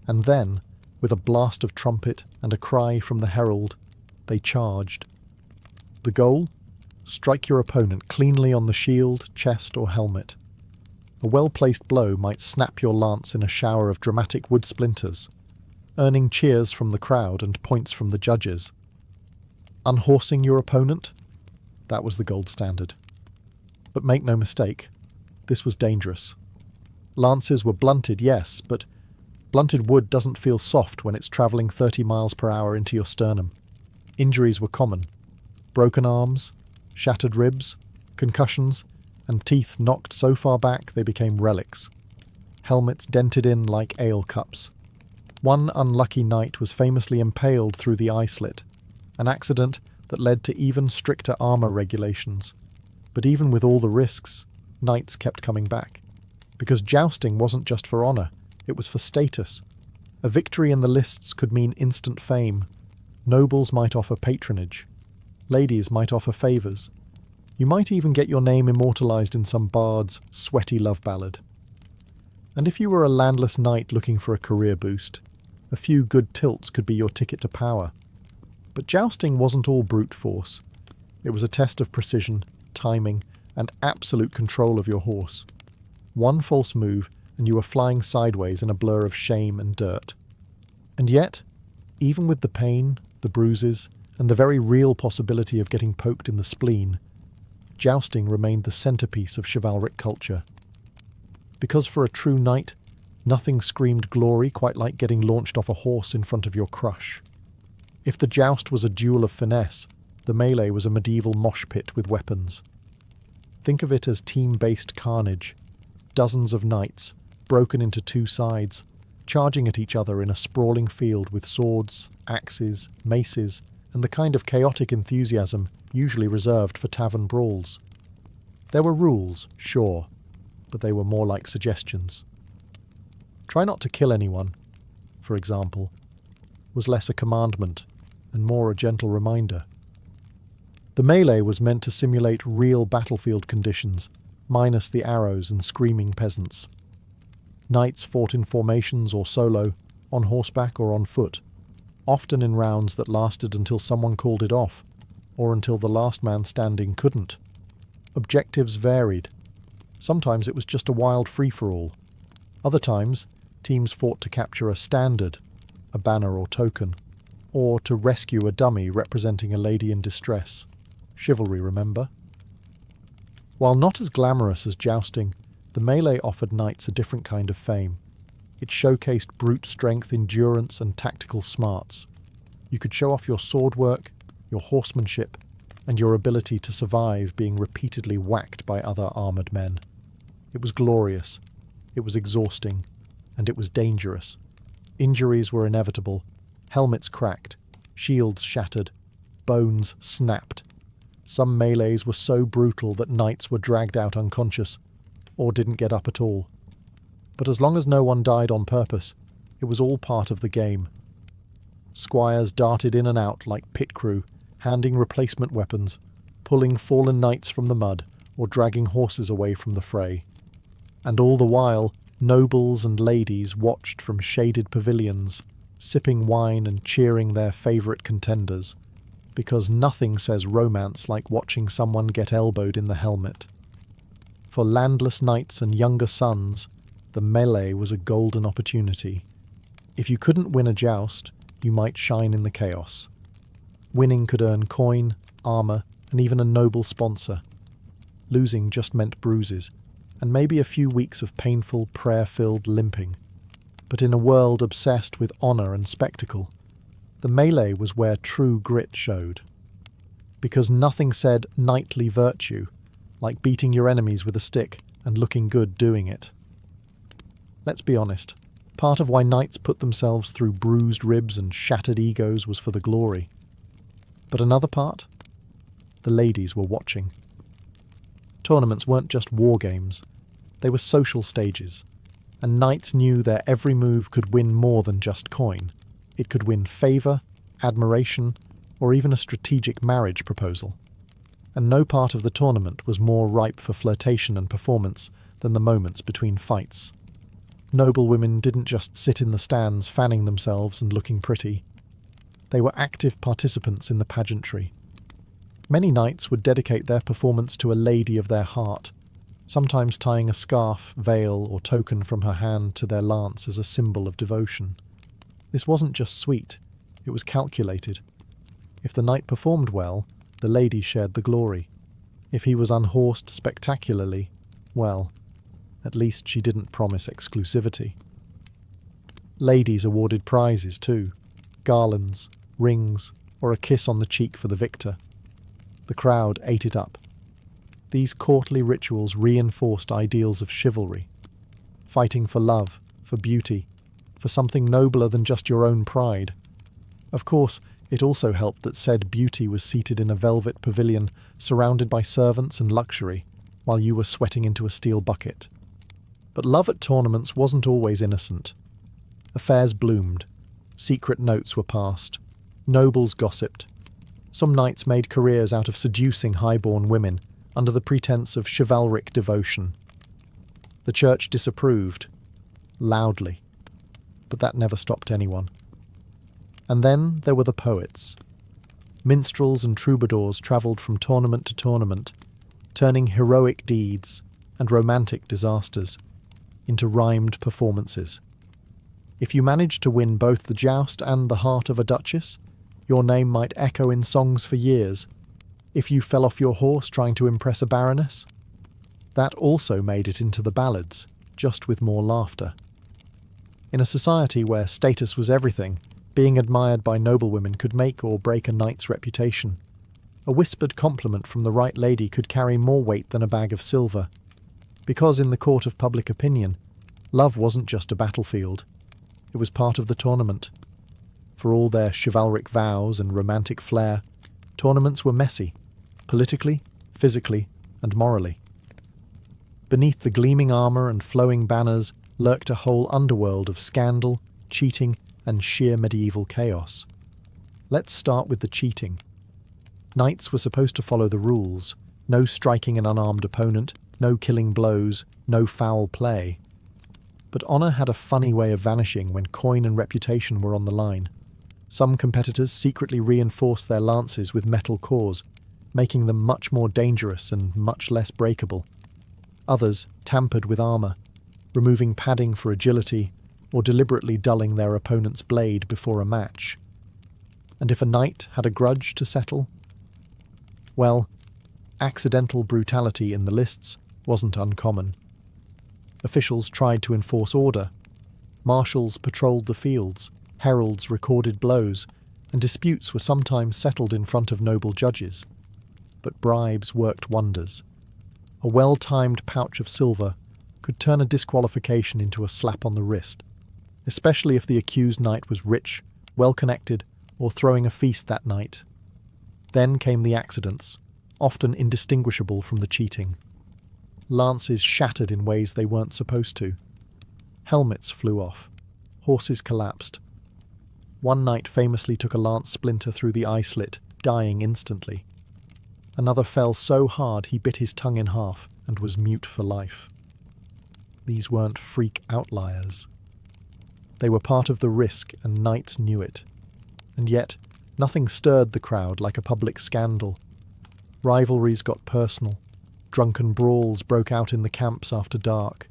and then, with a blast of trumpet and a cry from the herald, they charged. The goal? Strike your opponent cleanly on the shield, chest, or helmet. A well-placed blow might snap your lance in a shower of dramatic wood splinters, earning cheers from the crowd and points from the judges. Unhorsing your opponent? That was the gold standard. But make no mistake, this was dangerous. Lances were blunted, yes, but blunted wood doesn't feel soft when it's travelling 30 miles per hour into your sternum. Injuries were common. Broken arms, shattered ribs, concussions, and teeth knocked so far back they became relics. Helmets dented in like ale cups. One unlucky knight was famously impaled through the eye slit, an accident that led to even stricter armour regulations. But even with all the risks, knights kept coming back. Because jousting wasn't just for honour, it was for status. A victory in the lists could mean instant fame. Nobles might offer patronage. Ladies might offer favours. You might even get your name immortalised in some bard's sweaty love ballad. And if you were a landless knight looking for a career boost, a few good tilts could be your ticket to power. But jousting wasn't all brute force. It was a test of precision, timing, and absolute control of your horse. One false move, and you were flying sideways in a blur of shame and dirt. And yet, even with the pain, the bruises, and the very real possibility of getting poked in the spleen, jousting remained the centrepiece of chivalric culture. Because for a true knight, nothing screamed glory quite like getting launched off a horse in front of your crush. If the joust was a duel of finesse, the melee was a medieval mosh pit with weapons. Think of it as team-based carnage. Dozens of knights, broken into two sides, charging at each other in a sprawling field with swords, axes, maces, and the kind of chaotic enthusiasm usually reserved for tavern brawls. There were rules, sure, but they were more like suggestions. Try not to kill anyone, for example, was less a commandment and more a gentle reminder. The melee was meant to simulate real battlefield conditions, minus the arrows and screaming peasants. Knights fought in formations or solo, on horseback or on foot, often in rounds that lasted until someone called it off, or until the last man standing couldn't. Objectives varied. Sometimes it was just a wild free-for-all. Other times, teams fought to capture a standard, a banner or token, or to rescue a dummy representing a lady in distress. Chivalry, remember? While not as glamorous as jousting, the melee offered knights a different kind of fame. It showcased brute strength, endurance, and tactical smarts. You could show off your sword work, your horsemanship, and your ability to survive being repeatedly whacked by other armoured men. It was glorious, it was exhausting, and it was dangerous. Injuries were inevitable, helmets cracked, shields shattered, bones snapped. Some melees were so brutal that knights were dragged out unconscious, or didn't get up at all. But as long as no one died on purpose, it was all part of the game. Squires darted in and out like pit crew, handing replacement weapons, pulling fallen knights from the mud, or dragging horses away from the fray. And all the while, nobles and ladies watched from shaded pavilions, sipping wine and cheering their favourite contenders, because nothing says romance like watching someone get elbowed in the helmet. For landless knights and younger sons, the melee was a golden opportunity. If you couldn't win a joust, you might shine in the chaos. Winning could earn coin, armour, and even a noble sponsor. Losing just meant bruises, and maybe a few weeks of painful, prayer-filled limping. But in a world obsessed with honour and spectacle, the melee was where true grit showed. Because nothing said knightly virtue like beating your enemies with a stick and looking good doing it. Let's be honest, part of why knights put themselves through bruised ribs and shattered egos was for the glory. But another part? The ladies were watching. Tournaments weren't just war games. They were social stages, and knights knew their every move could win more than just coin. It could win favour, admiration, or even a strategic marriage proposal. And no part of the tournament was more ripe for flirtation and performance than the moments between fights. Noble women didn't just sit in the stands fanning themselves and looking pretty. They were active participants in the pageantry. Many knights would dedicate their performance to a lady of their heart, sometimes tying a scarf, veil, or token from her hand to their lance as a symbol of devotion. This wasn't just sweet, it was calculated. If the knight performed well, the lady shared the glory. If he was unhorsed spectacularly, well, at least she didn't promise exclusivity. Ladies awarded prizes too, garlands, rings, or a kiss on the cheek for the victor. The crowd ate it up. These courtly rituals reinforced ideals of chivalry, fighting for love, for beauty, for something nobler than just your own pride. Of course, it also helped that said beauty was seated in a velvet pavilion surrounded by servants and luxury, while you were sweating into a steel bucket. But love at tournaments wasn't always innocent. Affairs bloomed, secret notes were passed, nobles gossiped. Some knights made careers out of seducing high-born women under the pretense of chivalric devotion. The church disapproved, loudly, but that never stopped anyone. And then there were the poets. Minstrels and troubadours travelled from tournament to tournament, turning heroic deeds and romantic disasters into rhymed performances. If you managed to win both the joust and the heart of a duchess, your name might echo in songs for years. If you fell off your horse trying to impress a baroness, that also made it into the ballads, just with more laughter. In a society where status was everything, being admired by noblewomen could make or break a knight's reputation. A whispered compliment from the right lady could carry more weight than a bag of silver. Because in the court of public opinion, love wasn't just a battlefield. It was part of the tournament. For all their chivalric vows and romantic flair, tournaments were messy, politically, physically, and morally. Beneath the gleaming armour and flowing banners lurked a whole underworld of scandal, cheating, and sheer medieval chaos. Let's start with the cheating. Knights were supposed to follow the rules. No striking an unarmed opponent, no killing blows, no foul play. But honour had a funny way of vanishing when coin and reputation were on the line. Some competitors secretly reinforced their lances with metal cores, making them much more dangerous and much less breakable. Others tampered with armour, removing padding for agility, or deliberately dulling their opponent's blade before a match. And if a knight had a grudge to settle, well, accidental brutality in the lists wasn't uncommon. Officials tried to enforce order. Marshals patrolled the fields, heralds recorded blows, and disputes were sometimes settled in front of noble judges. But bribes worked wonders. A well-timed pouch of silver could turn a disqualification into a slap on the wrist, especially if the accused knight was rich, well-connected, or throwing a feast that night. Then came the accidents, often indistinguishable from the cheating. Lances shattered in ways they weren't supposed to. Helmets flew off. Horses collapsed. One knight famously took a lance splinter through the eye slit, dying instantly. Another fell so hard he bit his tongue in half and was mute for life. These weren't freak outliers. They were part of the risk, and knights knew it. And yet, nothing stirred the crowd like a public scandal. Rivalries got personal. Drunken brawls broke out in the camps after dark.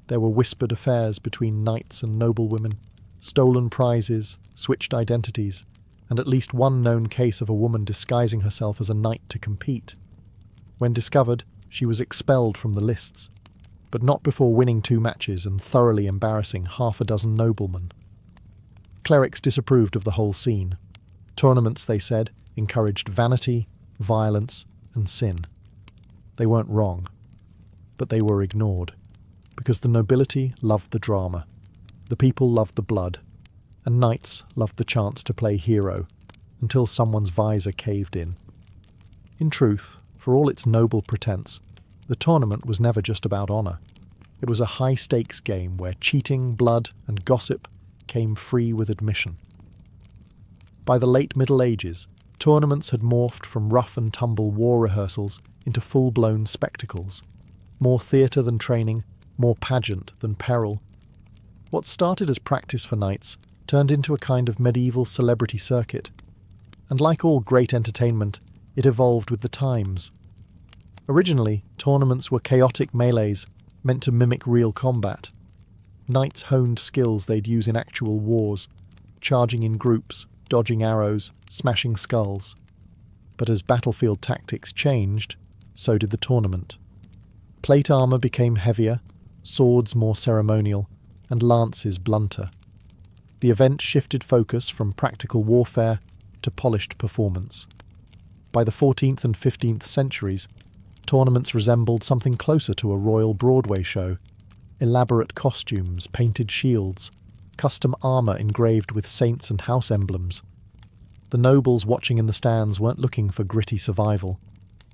There were whispered affairs between knights and noblewomen, stolen prizes, switched identities, and at least one known case of a woman disguising herself as a knight to compete. When discovered, she was expelled from the lists, but not before winning 2 matches and thoroughly embarrassing half a dozen noblemen. Clerics disapproved of the whole scene. Tournaments, they said, encouraged vanity, violence, and sin. They weren't wrong, but they were ignored, because the nobility loved the drama, the people loved the blood, and knights loved the chance to play hero, until someone's visor caved in. In truth, for all its noble pretense, the tournament was never just about honour. It was a high-stakes game where cheating, blood, and gossip came free with admission. By the late Middle Ages, tournaments had morphed from rough-and-tumble war rehearsals into full-blown spectacles. More theatre than training, more pageant than peril. What started as practice for knights turned into a kind of medieval celebrity circuit. And like all great entertainment, it evolved with the times. Originally, tournaments were chaotic melees meant to mimic real combat. Knights honed skills they'd use in actual wars, charging in groups, dodging arrows, smashing skulls. But as battlefield tactics changed, so did the tournament. Plate armour became heavier, swords more ceremonial, and lances blunter. The event shifted focus from practical warfare to polished performance. By the 14th and 15th centuries, tournaments resembled something closer to a royal Broadway show. Elaborate costumes, painted shields, custom armour engraved with saints and house emblems. The nobles watching in the stands weren't looking for gritty survival.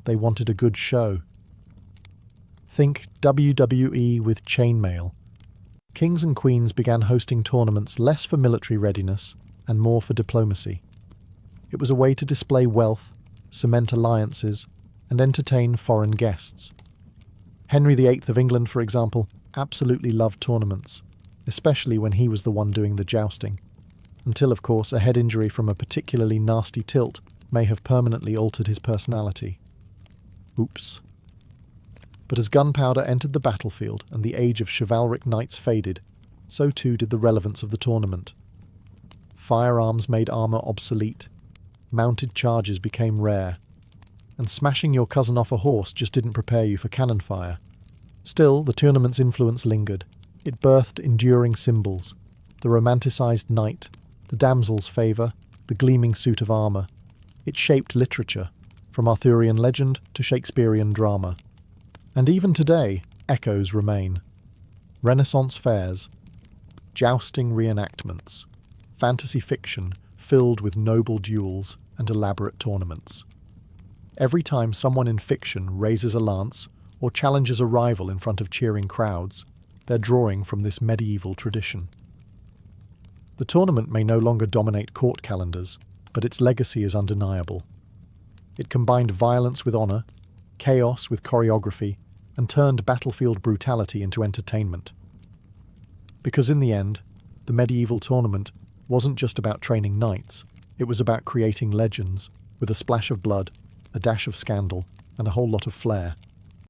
They wanted a good show. Think WWE with chainmail. Kings and queens began hosting tournaments less for military readiness and more for diplomacy. It was a way to display wealth, cement alliances, and entertain foreign guests. Henry VIII of England, for example, absolutely loved tournaments, especially when he was the one doing the jousting, until, of course, a head injury from a particularly nasty tilt may have permanently altered his personality. Oops. But as gunpowder entered the battlefield and the age of chivalric knights faded, so too did the relevance of the tournament. Firearms made armour obsolete, mounted charges became rare, and smashing your cousin off a horse just didn't prepare you for cannon fire. Still, the tournament's influence lingered. It birthed enduring symbols: the romanticised knight, the damsel's favour, the gleaming suit of armour. It shaped literature, from Arthurian legend to Shakespearean drama. And even today, echoes remain. Renaissance fairs, jousting reenactments, fantasy fiction filled with noble duels and elaborate tournaments. Every time someone in fiction raises a lance or challenges a rival in front of cheering crowds, they're drawing from this medieval tradition. The tournament may no longer dominate court calendars, but its legacy is undeniable. It combined violence with honour, chaos with choreography, and turned battlefield brutality into entertainment. Because in the end, the medieval tournament wasn't just about training knights, it was about creating legends, with a splash of blood, a dash of scandal, and a whole lot of flair.